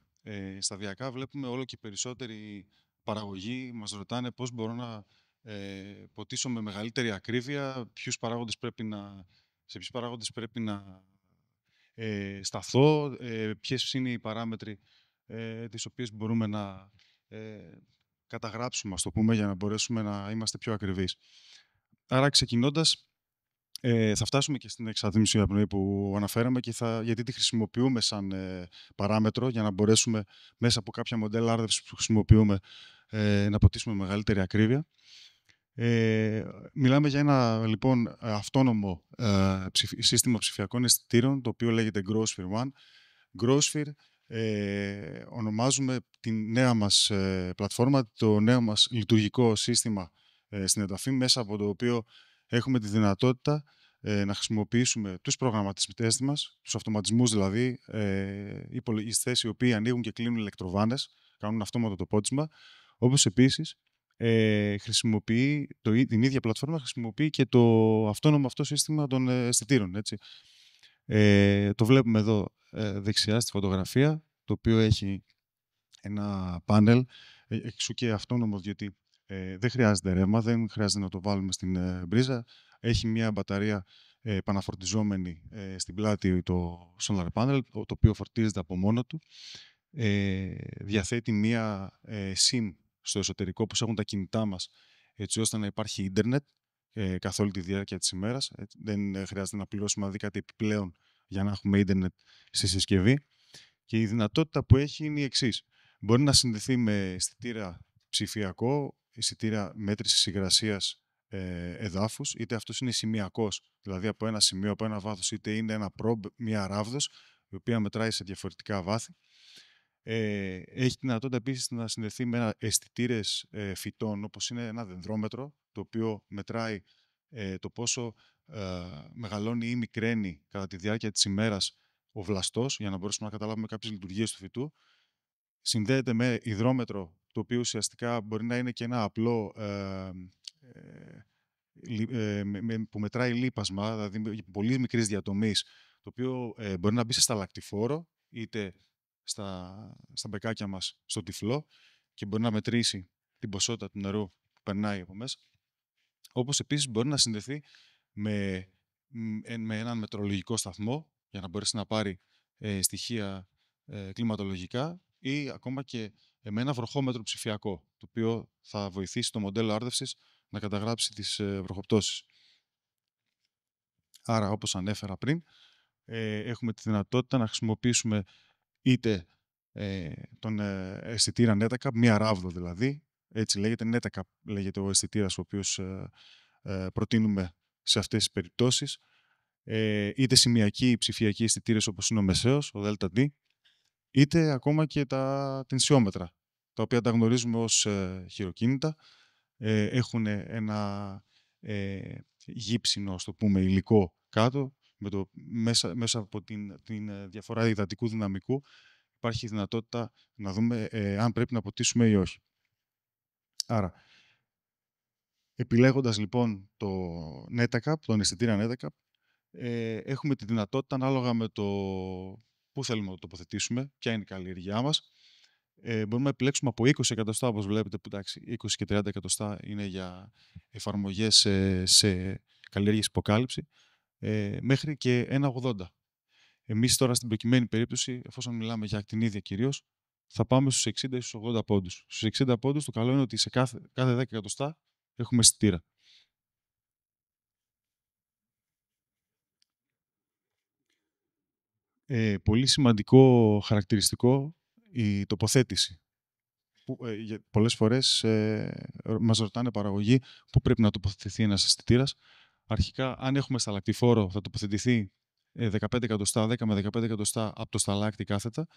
σταδιακά βλέπουμε όλο και περισσότερη παραγωγή. Μας ρωτάνε πώς μπορώ να ποτίσω με μεγαλύτερη ακρίβεια, σε ποιους παράγοντες πρέπει να σταθώ, ποιες είναι οι παράμετροι τις οποίες μπορούμε να καταγράψουμε, ας το πούμε, για να μπορέσουμε να είμαστε πιο ακριβείς. Άρα, ξεκινώντας, θα φτάσουμε και στην εξαδίμηση διαπνοή που αναφέραμε γιατί τη χρησιμοποιούμε σαν παράμετρο για να μπορέσουμε μέσα από κάποια μοντέλα άρδευσης που χρησιμοποιούμε να ποτίσουμε μεγαλύτερη ακρίβεια. Μιλάμε για ένα λοιπόν αυτόνομο σύστημα ψηφιακών αισθητήρων, το οποίο λέγεται Growsphere One. Growsphere ονομάζουμε την νέα μας πλατφόρμα, το νέο μας λειτουργικό σύστημα στην εδαφή, μέσα από το οποίο έχουμε τη δυνατότητα να χρησιμοποιήσουμε τους προγραμματιστές μας, τους αυτοματισμούς δηλαδή, υπολογιστές οι οποίοι ανοίγουν και κλείνουν ηλεκτροβάνες, κάνουν αυτόματο το πότσισμα, όπως επίσης την ίδια πλατφόρμα χρησιμοποιεί και το αυτόνομο αυτό σύστημα των αισθητήρων. Έτσι. Το βλέπουμε εδώ δεξιά στη φωτογραφία, το οποίο έχει ένα πάνελ, εξού και αυτόνομο, διότι δεν χρειάζεται ρεύμα, δεν χρειάζεται να το βάλουμε στην μπρίζα. Έχει μια μπαταρία επαναφορτιζόμενη στην πλάτη το solar panel, το οποίο φορτίζεται από μόνο του. Διαθέτει μια SIM στο εσωτερικό, όπως έχουν τα κινητά μας, έτσι ώστε να υπάρχει ίντερνετ καθ' όλη τη διάρκεια της ημέρας. Δεν χρειάζεται να πληρώσουμε δηλαδή κάτι επιπλέον για να έχουμε ίντερνετ στη συσκευή. Και η δυνατότητα που έχει είναι η εξής. Μπορεί να συνδεθεί με αισθητήρα ψηφιακό, αισθητήρα μέτρησης υγρασίας εδάφους, είτε αυτός είναι σημειακός, δηλαδή από ένα σημείο, από ένα βάθος, είτε είναι ένα probe, μια ράβδος, η οποία μετράει σε διαφορετικά βάθη. Έχει τη δυνατότητα επίσης να συνδεθεί με αισθητήρες φυτών, όπως είναι ένα δενδρόμετρο, το οποίο μετράει το πόσο μεγαλώνει ή μικραίνει κατά τη διάρκεια της ημέρας ο βλαστός, για να μπορέσουμε να καταλάβουμε κάποιες λειτουργίες του φυτού. Συνδέεται με υδρόμετρο, το οποίο ουσιαστικά μπορεί να είναι και ένα απλό που μετράει λίπασμα, δηλαδή πολύ μικρής διατομής, το οποίο μπορεί να μπει σε σταλακτηφόρο, είτε στα μπεκάκια μας στο τυφλό, και μπορεί να μετρήσει την ποσότητα του νερού που περνάει από μέσα. Όπως επίσης μπορεί να συνδεθεί με έναν μετρολογικό σταθμό, για να μπορέσει να πάρει στοιχεία κλιματολογικά, ή ακόμα και με ένα βροχόμετρο ψηφιακό, το οποίο θα βοηθήσει το μοντέλο άρδευσης να καταγράψει τις βροχοπτώσεις. Άρα, όπως ανέφερα πριν, έχουμε τη δυνατότητα να χρησιμοποιήσουμε είτε τον αισθητήρα Netacap, μία ράβδο δηλαδή, έτσι λέγεται, Netacap λέγεται ο αισθητήρας ο οποίος προτείνουμε σε αυτές τις περιπτώσεις, είτε σημειακοί ψηφιακοί αισθητήρες όπως είναι ο μεσαίος, ο ΔD, είτε ακόμα και τα τενσιόμετρα, τα οποία τα γνωρίζουμε ως χειροκίνητα. Έχουν ένα γύψινο, στο πούμε, υλικό κάτω, μέσα από την διαφορά υδατικού δυναμικού υπάρχει δυνατότητα να δούμε αν πρέπει να ποτίσουμε ή όχι. Άρα, επιλέγοντας λοιπόν το Netacap, τον αισθητήρα Netacap, έχουμε τη δυνατότητα, ανάλογα με το πού θέλουμε να το τοποθετήσουμε, ποια είναι η καλλιεργειά μας, μπορούμε να επιλέξουμε από 20 εκατοστά, όπως βλέπετε, που εντάξει, 20 και 30 εκατοστά είναι για εφαρμογές σε καλλιέργειες υποκάλυψη, μέχρι και 1,80. Εμείς τώρα στην προκειμένη περίπτωση, εφόσον μιλάμε για ακτινίδια κυρίως, θα πάμε στους 60 ή στους 80 πόντους. Στους 60 πόντους το καλό είναι ότι σε κάθε 10 εκατοστά έχουμε αισθητήρα. Πολύ σημαντικό χαρακτηριστικό η τοποθέτηση. Πολλές φορές μας ρωτάνε παραγωγή πού πρέπει να τοποθετηθεί ένας αισθητήρας. Αρχικά, αν έχουμε σταλακτηφόρο, θα τοποθετηθεί 15 εκατοστά, 10 με 15 εκατοστά από το σταλάκτη κάθετα.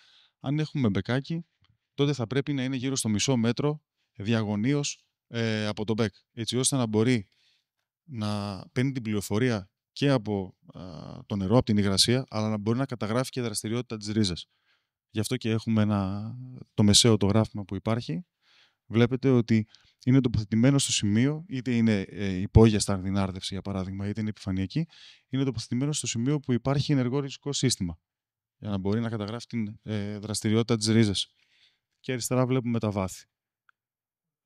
Αν έχουμε μπεκάκι, τότε θα πρέπει να είναι γύρω στο μισό μέτρο διαγωνίως από το μπεκ, έτσι ώστε να μπορεί να παίρνει την πληροφορία και από το νερό, από την υγρασία, αλλά να μπορεί να καταγράφει και δραστηριότητα της ρίζας. Γι' αυτό και έχουμε το μεσαίο το γράφημα που υπάρχει. Βλέπετε ότι είναι τοποθετημένο στο σημείο, είτε είναι υπόγεια στα αρδινάρδευση, για παράδειγμα, είτε είναι επιφανειακή, είναι τοποθετημένο στο σημείο που υπάρχει ενεργό ριζικό σύστημα, για να μπορεί να καταγράφει την δραστηριότητα της ρίζας. Και αριστερά βλέπουμε τα βάθη.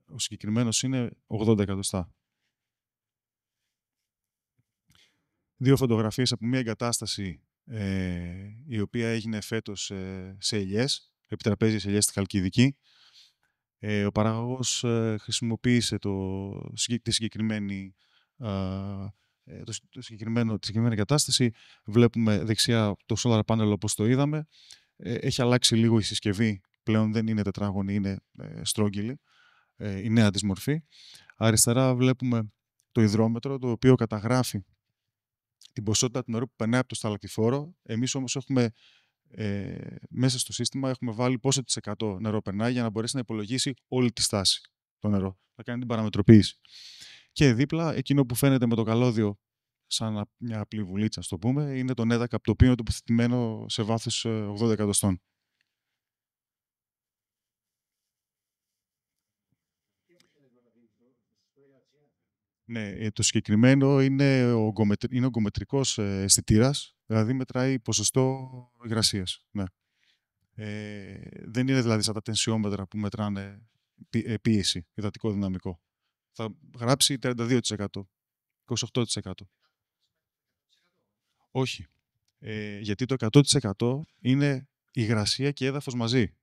Ο συγκεκριμένος είναι 80 εκατοστά. Δύο φωτογραφίες από μια εγκατάσταση η οποία έγινε φέτος σε ελιές, επιτραπέζιες ελιές στη Χαλκιδική. Ο παραγωγός χρησιμοποίησε τη συγκεκριμένη εγκατάσταση. Βλέπουμε δεξιά το solar panel όπως το είδαμε. Έχει αλλάξει λίγο η συσκευή. Πλέον δεν είναι τετράγωνη, είναι στρόγγυλη. Η νέα της μορφή. Αριστερά βλέπουμε το υδρόμετρο, το οποίο καταγράφει την ποσότητα του νερού που περνάει από το σταλακτηφόρο. Εμείς όμως έχουμε μέσα στο σύστημα έχουμε βάλει πόσο της εκατό νερό περνάει, για να μπορέσει να υπολογίσει όλη τη στάση το νερό. Θα κάνει την παραμετροποίηση. Και δίπλα, εκείνο που φαίνεται με το καλώδιο σαν μια απλή βουλίτσα, το πούμε, είναι το Netacap, το οποίο είναι τοποθετημένο σε βάθος 80 εκατοστών. Ναι, το συγκεκριμένο είναι ογκομετρικός αισθητήρας, δηλαδή μετράει ποσοστό υγρασίας. Ναι. Δεν είναι δηλαδή σαν τα τενσιόμετρα που μετράνε πίεση, υδατικό δυναμικό. θα γράψει 32%, 28%. Όχι. Γιατί το 100% είναι υγρασία και έδαφος μαζί.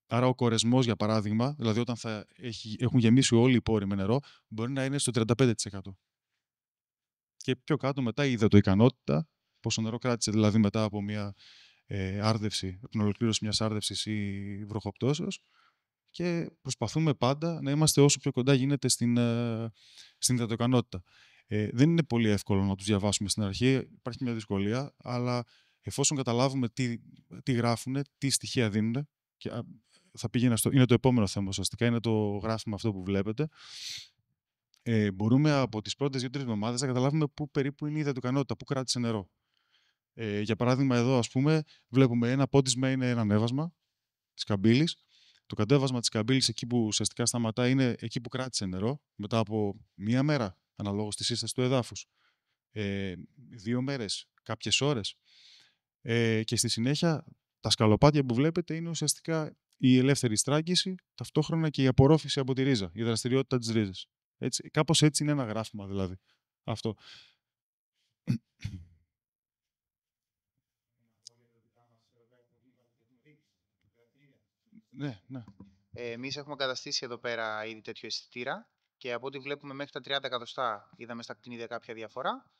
Άρα ο κορεσμός, για παράδειγμα, δηλαδή όταν έχουν γεμίσει όλοι οι πόροι με νερό, μπορεί να είναι στο 35%. Και πιο κάτω μετά η υδατοικανότητα, πόσο νερό κράτησε δηλαδή μετά από μια άρδευση, από την ολοκλήρωση μιας άρδευσης ή βροχοπτώσεως, και προσπαθούμε πάντα να είμαστε όσο πιο κοντά γίνεται στην υδατοικανότητα. Δεν είναι πολύ εύκολο να τους διαβάσουμε στην αρχή, υπάρχει μια δυσκολία, αλλά εφόσον καταλάβουμε τι γράφουν, τι στοιχεία δίνουν, και θα πήγαινα είναι το επόμενο θέμα ουσιαστικά, είναι το γράφημα αυτό που βλέπετε, μπορούμε από τις πρώτες 2-3 εβδομάδες να καταλάβουμε πού περίπου είναι η υδατοικανότητα, πού κράτησε νερό. Για παράδειγμα, εδώ ας πούμε, βλέπουμε ένα πόντισμα, είναι ένα ανέβασμα της καμπύλης. Το κατέβασμα της καμπύλης, εκεί που ουσιαστικά σταματάει, είναι εκεί που κράτησε νερό, μετά από μία μέρα, αναλόγως στη σύσταση του εδάφους. 2 μέρες, κάποιες ώρες. Και στη συνέχεια, τα σκαλοπάτια που βλέπετε είναι ουσιαστικά η ελεύθερη στράγγιση, ταυτόχρονα και η απορρόφηση από τη ρίζα, η δραστηριότητα της ρίζας. Κάπως έτσι είναι ένα γράφημα δηλαδή. Αυτό. Ναι. Εμείς έχουμε εγκαταστήσει εδώ πέρα ήδη τέτοιο αισθητήρα και από ό,τι βλέπουμε μέχρι τα 30 εκατοστά είδαμε στα κτηνίδια κάποια διαφορά.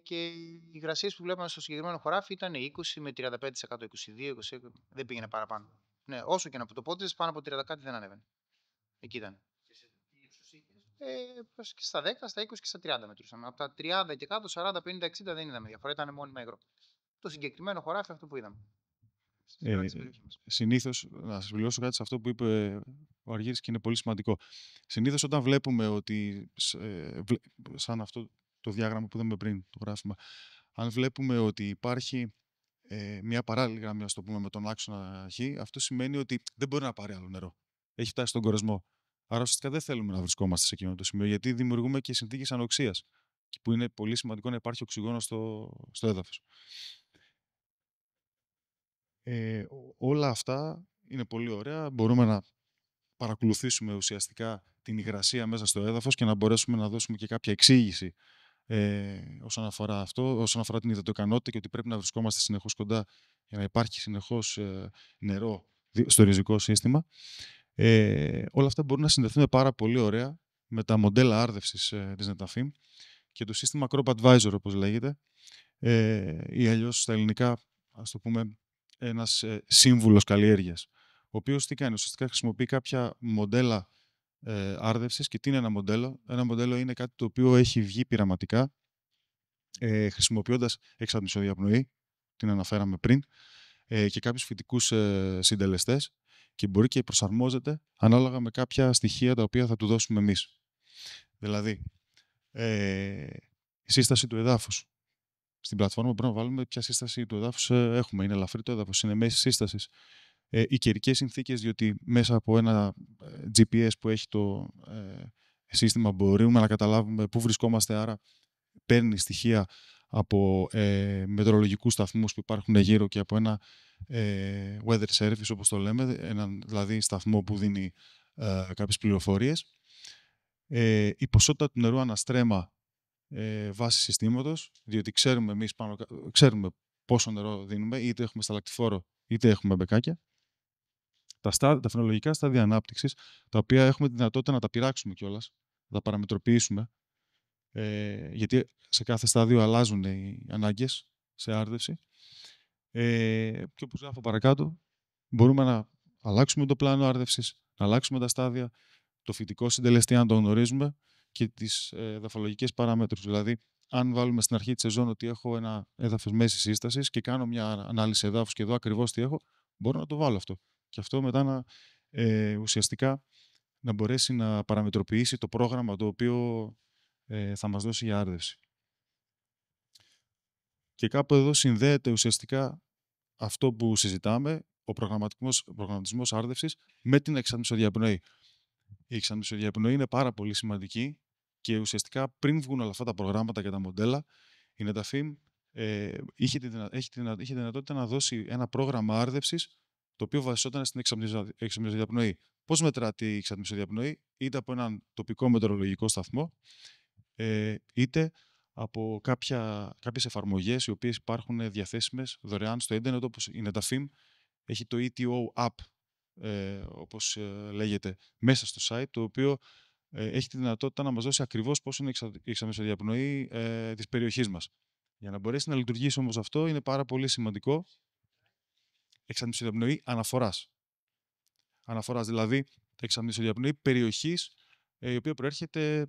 Και οι υγρασίες που βλέπαμε στο συγκεκριμένο χωράφι ήταν 20 με 35%, 22, 20, δεν πήγαινε παραπάνω. Ναι, όσο και να το πόντιζες, πάνω από 30 κάτι δεν ανέβαινε. Εκεί ήταν. Και στα 10, στα 20 και στα 30 μετρούσαμε. Από τα 30 και κάτω, 40, 50, 60 δεν είδαμε διαφορά. Ήταν μόνιμα υγρό. Το συγκεκριμένο χωράφι αυτό που είδαμε. Συνήθως, να σας δηλώσω κάτι σε αυτό που είπε ο Αργύρης και είναι πολύ σημαντικό. Συνήθως όταν βλέπουμε ότι, σαν αυτό το διάγραμμα που είδαμε πριν, το γράφημα, αν βλέπουμε ότι υπάρχει μια παράλληλη γραμμή, ας το πούμε, με τον άξονα Χ, αυτό σημαίνει ότι δεν μπορεί να πάρει άλλο νερό. Έχει φτάσει στον κορεσμό. Άρα ουσιαστικά δεν θέλουμε να βρισκόμαστε σε εκείνο το σημείο, γιατί δημιουργούμε και συνθήκες ανοξίας, που είναι πολύ σημαντικό να υπάρχει οξυγόνο στο έδαφος. Όλα αυτά είναι πολύ ωραία. Μπορούμε να παρακολουθήσουμε ουσιαστικά την υγρασία μέσα στο έδαφος και να μπορέσουμε να δώσουμε και κάποια εξήγηση όσον αφορά αυτό, όσον αφορά την υδατοικανότητα και ότι πρέπει να βρισκόμαστε συνεχώς κοντά για να υπάρχει συνεχώς νερό στο ριζικό σύστημα. Όλα αυτά μπορούν να συνδεθούν πάρα πολύ ωραία με τα μοντέλα άρδευσης της Netafim και το σύστημα Crop Advisor, όπως λέγεται, ή αλλιώς στα ελληνικά, ας το πούμε, ένας σύμβουλος καλλιέργειας, ο οποίος τι κάνει, ουσιαστικά χρησιμοποιεί κάποια μοντέλα άρδευσης. Και τι είναι ένα μοντέλο? Ένα μοντέλο είναι κάτι το οποίο έχει βγει πειραματικά, χρησιμοποιώντας εξατμισοδιαπνοή, την αναφέραμε πριν, και κάποιους φυτικούς συντελεστές, και μπορεί και προσαρμόζεται ανάλογα με κάποια στοιχεία τα οποία θα του δώσουμε εμείς. Δηλαδή, η σύσταση του εδάφους. Στην πλατφόρμα μπορούμε να βάλουμε ποια σύσταση του εδάφους έχουμε. Είναι ελαφρύ το έδαφος, είναι μέση σύστασης. Οι καιρικές συνθήκες, διότι μέσα από ένα GPS που έχει το σύστημα μπορούμε να καταλάβουμε πού βρισκόμαστε, άρα παίρνει στοιχεία από μετεωρολογικούς σταθμούς που υπάρχουν γύρω και από ένα weather service, όπως το λέμε, έναν δηλαδή σταθμό που δίνει κάποιες πληροφορίες. Η ποσότητα του νερού αναστρέμα βάση συστήματος, διότι ξέρουμε εμείς ξέρουμε πόσο νερό δίνουμε, είτε έχουμε σταλακτιφόρο είτε έχουμε μπεκάκια. Τα φαινολογικά στάδια ανάπτυξης, τα οποία έχουμε τη δυνατότητα να τα πειράξουμε κιόλας, να τα παραμετροποιήσουμε, γιατί σε κάθε στάδιο αλλάζουν οι ανάγκες σε άρδευση. Και όπως γράφω παρακάτω, μπορούμε να αλλάξουμε το πλάνο άρδευσης, να αλλάξουμε τα στάδια, το φυτικό συντελεστή αν το γνωρίζουμε και τις εδαφολογικές παραμέτρους. Δηλαδή, αν βάλουμε στην αρχή της σεζόν ότι έχω ένα έδαφος μέσης σύστασης και κάνω μια ανάλυση εδάφους και εδώ ακριβώς τι έχω, μπορώ να το βάλω αυτό. Και αυτό μετά ουσιαστικά να μπορέσει να παραμετροποιήσει το πρόγραμμα το οποίο θα μας δώσει για άρδευση. Και κάπου εδώ συνδέεται ουσιαστικά αυτό που συζητάμε, ο προγραμματισμός άρδευσης με την εξατμισοδιαπνοή. Η εξατμισοδιαπνοή είναι πάρα πολύ σημαντική και ουσιαστικά πριν βγουν όλα αυτά τα προγράμματα και τα μοντέλα, η Netafim έχει τη δυνατότητα να δώσει ένα πρόγραμμα άρδευσης το οποίο βασιζόταν στην εξαμηνωδιαπνοή. Πώς μετρά τη εξαμηνωδιαπνοή? Είτε από έναν τοπικό μετεωρολογικό σταθμό, είτε από κάποιες εφαρμογές οι οποίες υπάρχουν διαθέσιμες δωρεάν στο ίντερνετ, όπως η Netafim έχει το ETO App, όπως λέγεται, μέσα στο site, το οποίο έχει τη δυνατότητα να μας δώσει ακριβώς πώς είναι η εξαμηνωδιαπνοή της περιοχής μας. Για να μπορέσει να λειτουργήσει όμως αυτό, είναι πάρα πολύ σημαντικό εξαμηνωδιαπνοή αναφοράς. Αναφοράς, δηλαδή εξαμηνωδιαπνοή περιοχής, η οποία προέρχεται,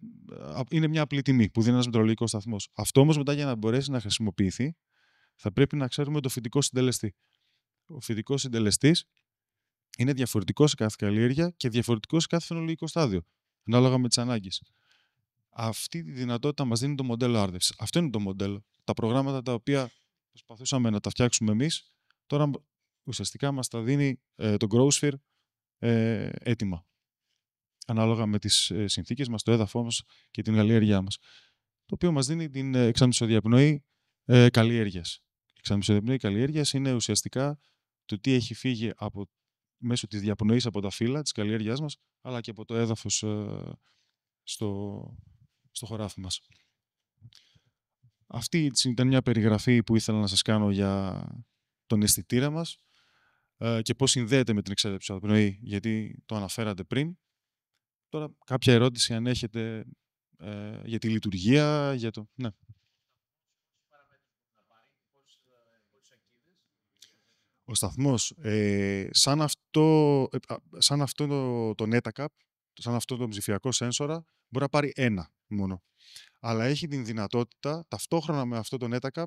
είναι μια απλή τιμή που δίνει ένας μετεωρολογικός σταθμός. Αυτό όμως μετά, για να μπορέσει να χρησιμοποιηθεί, θα πρέπει να ξέρουμε το φυτικό συντελεστή. Ο φυτικός συντελεστής είναι διαφορετικό σε κάθε καλλιέργεια και διαφορετικό σε κάθε φαινολογικό στάδιο, ανάλογα με τις ανάγκες. Αυτή τη δυνατότητα μας δίνει το μοντέλο άρδευσης. Αυτό είναι το μοντέλο. Τα προγράμματα τα οποία προσπαθούσαμε να τα φτιάξουμε εμείς, τώρα ουσιαστικά μας τα δίνει το Growsphere έτοιμα. Ανάλογα με τις συνθήκες μας, το έδαφος μας και την καλλιέργειά μας. Το οποίο μας δίνει την εξαμηνωδιαπνοή καλλιέργειας. Η εξαμηνωδιαπνοή καλλιέργειας είναι ουσιαστικά το τι έχει φύγει μέσω της διαπνοής από τα φύλλα της καλλιέργειάς μας, αλλά και από το έδαφος στο χωράφι μας. Αυτή ήταν μια περιγραφή που ήθελα να σας κάνω για τον αισθητήρα μας και πώς συνδέεται με την εξαμηνωδιαπνοή, γιατί το αναφέρατε πριν. Τώρα, κάποια ερώτηση αν έχετε για τη λειτουργία, για το... Ναι. Ο σταθμός, σαν αυτό το NetaCap, σαν αυτό το ψηφιακό σένσορα, μπορεί να πάρει ένα μόνο. Αλλά έχει την δυνατότητα, ταυτόχρονα με αυτό το NetaCap,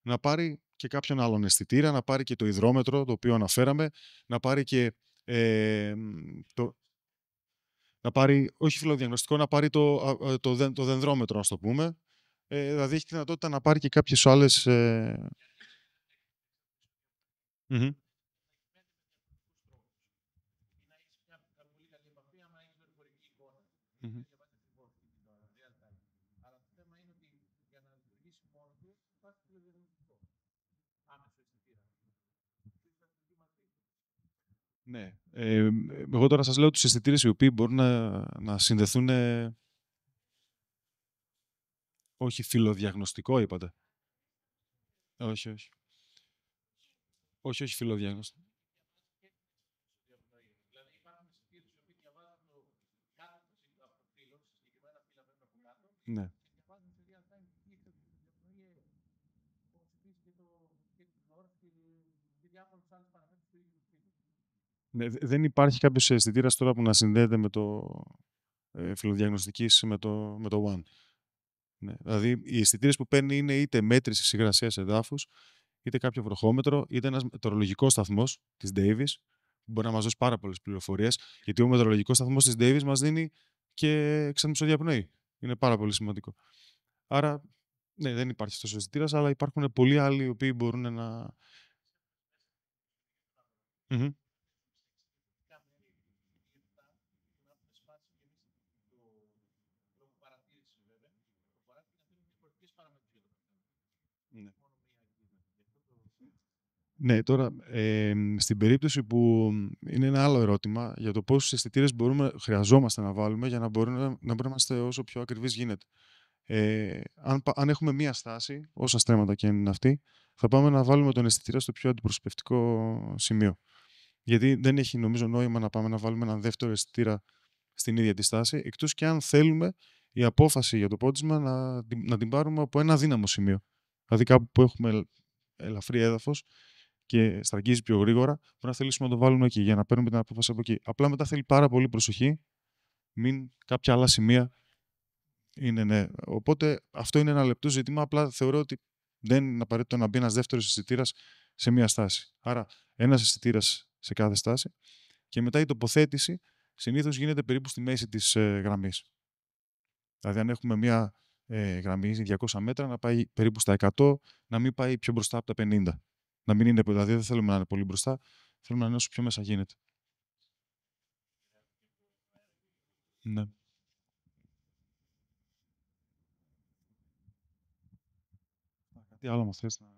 να πάρει και κάποιον άλλον αισθητήρα, να πάρει και το υδρόμετρο, το οποίο αναφέραμε, να πάρει και να πάρει, όχι φυλλοδιαγνωστικό, να πάρει το δενδρόμετρο, ας το πούμε. Δηλαδή έχει τη δυνατότητα να πάρει και κάποιες άλλες... Ναι. Εγώ τώρα σας λέω τους αισθητήρες οι οποίοι μπορούν να συνδεθούν... Όχι φυλλοδιαγνωστικό, είπατε. Όχι, όχι. Όχι, όχι φυλλοδιαγνωστικό. Ναι. Ναι, δεν υπάρχει κάποιος αισθητήρας τώρα που να συνδέεται με το φυλλοδιαγνωστικής με το One. Ναι. Δηλαδή, οι αισθητήρες που παίρνει είναι είτε μέτρηση υγρασίας εδάφους, είτε κάποιο βροχόμετρο, είτε ένας μετεωρολογικός σταθμός της Davis, που μπορεί να μας δώσει πάρα πολλές πληροφορίες, γιατί ο μετεωρολογικός σταθμός της Davis μας δίνει και εξαμηνωδιαπνοή. Είναι πάρα πολύ σημαντικό. Άρα, ναι, δεν υπάρχει αυτός ο αισθητήρας, αλλά υπάρχουν πολλοί άλλοι οι οποίοι μπορούν να... Ναι. Ναι, τώρα στην περίπτωση που είναι ένα άλλο ερώτημα για το πόσους αισθητήρες χρειαζόμαστε να βάλουμε για να μπορούμε να είμαστε όσο πιο ακριβείς γίνεται. Αν έχουμε μία στάση, όσα στρέμματα και είναι αυτή, θα πάμε να βάλουμε τον αισθητήρα στο πιο αντιπροσωπευτικό σημείο. Γιατί δεν έχει, νομίζω, νόημα να πάμε να βάλουμε έναν δεύτερο αισθητήρα στην ίδια τη στάση, εκτός και αν θέλουμε η απόφαση για το πόντισμα να την πάρουμε από ένα αδύναμο σημείο. Δηλαδή κάπου που έχουμε ελαφρύ έδαφος και στραγγίζει πιο γρήγορα, μπορεί να θελήσουμε να το βάλουμε εκεί για να παίρνουμε την απόφαση από εκεί. Απλά μετά θέλει πάρα πολύ προσοχή, μην κάποια άλλα σημεία είναι, ναι. Οπότε αυτό είναι ένα λεπτό ζήτημα. Απλά θεωρώ ότι δεν είναι απαραίτητο να μπει ένας δεύτερος αισθητήρας σε μία στάση. Άρα, ένας αισθητήρας σε κάθε στάση και μετά η τοποθέτηση συνήθως γίνεται περίπου στη μέση της γραμμής. Δηλαδή, αν έχουμε μία γραμμή 200 μέτρα, να πάει περίπου στα 100, να μην πάει πιο μπροστά από τα 50. Να μην είναι, δηλαδή δεν θέλουμε να είναι πολύ μπροστά, θέλουμε να είναι όσο πιο μέσα γίνεται. Ναι. Κάτι άλλο μας θες να...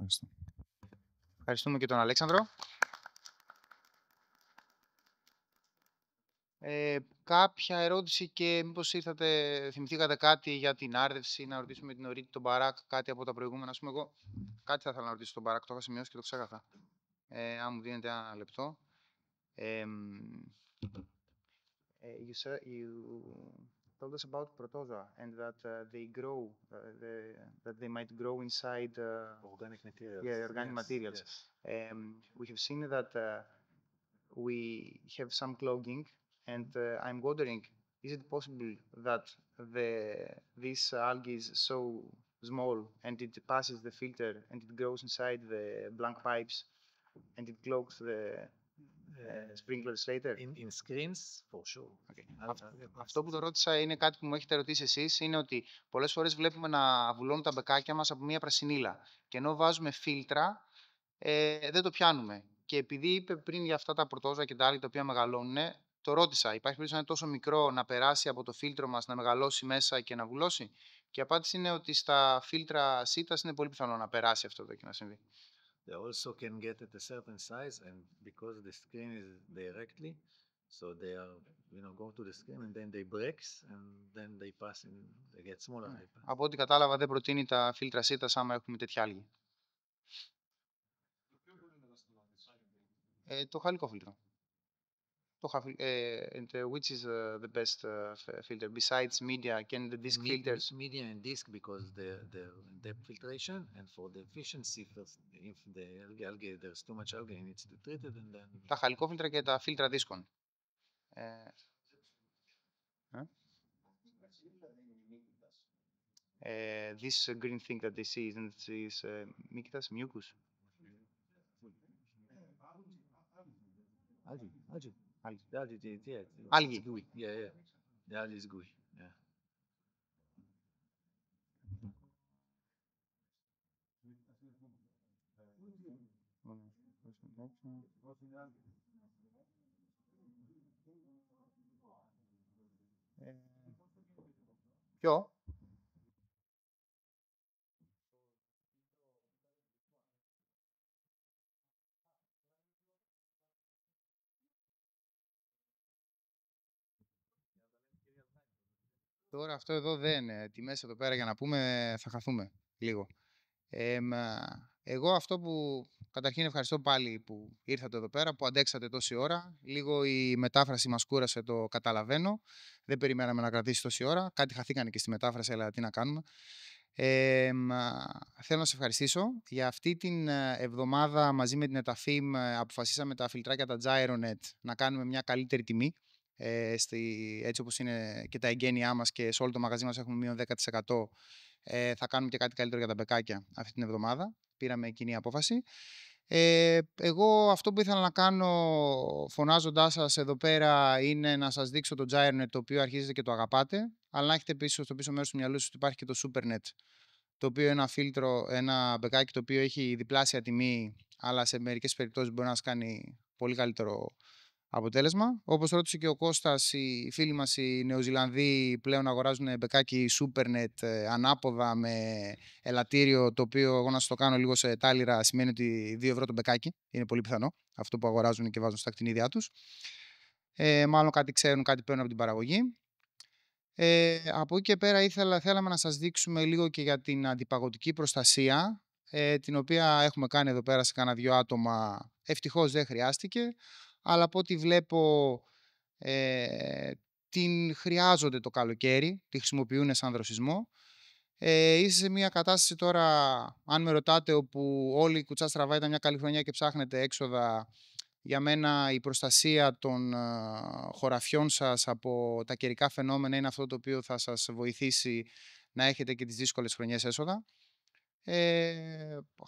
Ευχαριστώ. Ευχαριστούμε και τον Αλέξανδρο. Κάποια ερώτηση και μήπως θυμηθήκατε κάτι για την άρδευση, να ρωτήσουμε την Ορήτη, τον Μπαράκ, κάτι από τα προηγούμενα. Ας πούμε, εγώ κάτι θα ήθελα να ρωτήσω τον Μπαράκ, το είχα σημειώσει και το ξέχασα. Αν μου δίνετε ένα λεπτό. You told us about Protozoa and that they might grow inside Organic materials. Yeah, organic materials. Yes. We have seen that we have some clogging, and I'm wondering, is it possible that this algae is so small and it passes the filter and it grows inside the blank pipes and it clogs the sprinklers later? In screens, for sure. Okay. Αυτό που το ρώτησα είναι κάτι που μου έχετε ρωτήσει εσείς, είναι ότι πολλές φορές βλέπουμε να βουλώνουν τα μπεκάκια μας από μια πρασινίλα και ενώ βάζουμε φίλτρα δεν το πιάνουμε. Και επειδή είπε πριν για αυτά τα πρωτόζωα και τα άλλα τα οποία μεγαλώνουν, το ρώτησα, υπάρχει περίπτωση να είναι τόσο μικρό να περάσει από το φίλτρο μας, να μεγαλώσει μέσα και να βουλώσει? Και η απάντηση είναι ότι στα φίλτρα σίτας είναι πολύ πιθανό να περάσει αυτό εδώ και να συμβεί. They also can get at a certain size, and because the screen is directly, so they are, go to the screen and then they breaks, and then they pass in, they get smaller. They pass. Από ό,τι κατάλαβα δεν προτείνει τα φίλτρα σίτας άμα έχουμε τέτοια άλγη. Το χαλικό φίλτρο. And which is the best filter besides media? Can the disc filters? Media and disc, because they're depth filtration, and for the efficiency, if the algae there's too much algae, it needs to be treated, and then. Τα χαλικό φίλτρα και τα φίλτρα δίσκων. This green thing that they see is Mikitas mucus. Algae. The algae, yeah. Algae. It's gooey. Yeah. The algae is gooey. Yeah. Ποιο? Τώρα αυτό εδώ δεν είναι. Τιμές εδώ πέρα για να πούμε θα χαθούμε λίγο. Εγώ αυτό που καταρχήν ευχαριστώ πάλι που ήρθατε εδώ πέρα, που αντέξατε τόση ώρα. Λίγο η μετάφραση μας κούρασε, το καταλαβαίνω. Δεν περιμέναμε να κρατήσει τόση ώρα. Κάτι χαθήκανε και στη μετάφραση, αλλά τι να κάνουμε. Θέλω να σας ευχαριστήσω. Για αυτή την εβδομάδα μαζί με την Εταφήμ αποφασίσαμε τα φιλτράκια, τα Gyronet, να κάνουμε μια καλύτερη τιμή. Έτσι όπως είναι και τα εγγένειά μας και σε όλο το μαγαζί μας έχουμε μείον 10%. Θα κάνουμε και κάτι καλύτερο για τα μπεκάκια αυτή την εβδομάδα. Πήραμε κοινή απόφαση. Εγώ αυτό που ήθελα να κάνω φωνάζοντάς σας εδώ πέρα είναι να σας δείξω το Gyronet, το οποίο αρχίζετε και το αγαπάτε, αλλά να έχετε πίσω στο πίσω μέρος του μυαλού σας ότι υπάρχει και το SuperNet, το οποίο είναι ένα φίλτρο, ένα μπεκάκι το οποίο έχει διπλάσια τιμή, αλλά σε μερικές περιπτώσεις μπορεί να σας κάνει πολύ καλύτερο αποτέλεσμα. Όπως ρώτησε και ο Κώστας, οι φίλοι μας οι Νεοζηλανδοί πλέον αγοράζουν μπεκάκι SuperNet ανάποδα με ελαττήριο, το οποίο εγώ να σας το κάνω λίγο σε τάλιρα σημαίνει ότι 2 ευρώ το μπεκάκι. Είναι πολύ πιθανό αυτό που αγοράζουν και βάζουν στα κτηνίδια τους. Μάλλον κάτι ξέρουν, κάτι παίρνουν από την παραγωγή. Από εκεί και πέρα θέλαμε να σας δείξουμε λίγο και για την αντιπαγωτική προστασία, την οποία έχουμε κάνει εδώ πέρα σε κάνα 2 άτομα. Ευτυχώς δεν χρειάστηκε, αλλά από ό,τι βλέπω την χρειάζονται το καλοκαίρι, τη χρησιμοποιούν σαν δροσισμό. Είσαι σε μια κατάσταση τώρα, αν με ρωτάτε, όπου όλη η κουτσά στραβά ήταν μια καλή χρονιά και ψάχνετε έξοδα. Για μένα η προστασία των χωραφιών σας από τα καιρικά φαινόμενα είναι αυτό το οποίο θα σας βοηθήσει να έχετε και τις δύσκολες χρονιές έσοδα.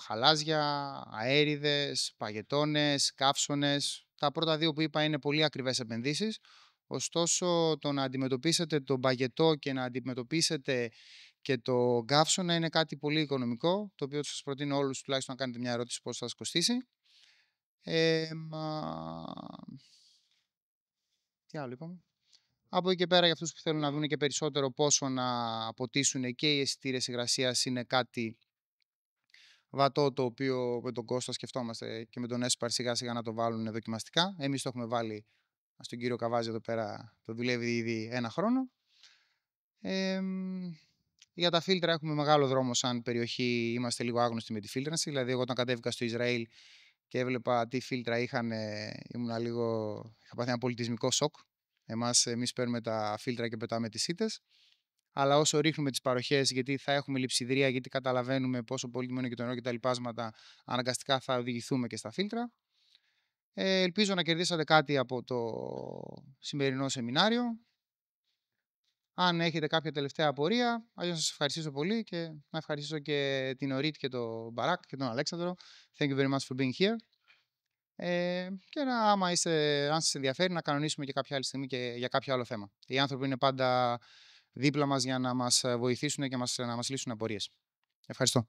Χαλάζια, αέριδες, παγετώνες, καύσωνες. Τα πρώτα 2 που είπα είναι πολύ ακριβές επενδύσεις. Ωστόσο, το να αντιμετωπίσετε τον παγετό και να αντιμετωπίσετε και το καύσωνα είναι κάτι πολύ οικονομικό, το οποίο σας προτείνω όλους τουλάχιστον να κάνετε μια ερώτηση πώς θα σας κοστίσει. Τι άλλο είπαμε? Από εκεί και πέρα, για αυτούς που θέλουν να δουν και περισσότερο πόσο να αποτίσουν και οι αισθητήρες υγρασίας, είναι κάτι βατό το οποίο με τον Κώστα σκεφτόμαστε και με τον Έσπαρ σιγά σιγά να το βάλουν δοκιμαστικά. Εμείς το έχουμε βάλει στον κύριο Καβάζη εδώ πέρα, το δουλεύει ήδη 1 χρόνο. Για τα φίλτρα έχουμε μεγάλο δρόμο σαν περιοχή, είμαστε λίγο άγνωστοι με τη φίλτρανση. Δηλαδή, εγώ όταν κατέβηκα στο Ισραήλ και έβλεπα τι φίλτρα είχαν, είχα πάθει ένα πολιτισμικό σοκ. Εμείς παίρνουμε τα φίλτρα και πετάμε τις σίτες. Αλλά όσο ρίχνουμε τις παροχές, γιατί θα έχουμε λειψιδρία, γιατί καταλαβαίνουμε πόσο πολύτιμο είναι και το νερό και τα λοιπάσματα, αναγκαστικά θα οδηγηθούμε και στα φίλτρα. Ελπίζω να κερδίσατε κάτι από το σημερινό σεμινάριο. Αν έχετε κάποια τελευταία απορία, αλλιώς να σας ευχαριστήσω πολύ και να ευχαριστήσω και την Ορίτ και τον Μπαράκ και τον Αλέξανδρο. Thank you very much for being here. Και αν σας ενδιαφέρει, να κανονίσουμε και κάποια άλλη στιγμή και για κάποιο άλλο θέμα. Οι άνθρωποι είναι πάντα δίπλα μας για να μας βοηθήσουν και να μας λύσουν απορίες. Ευχαριστώ.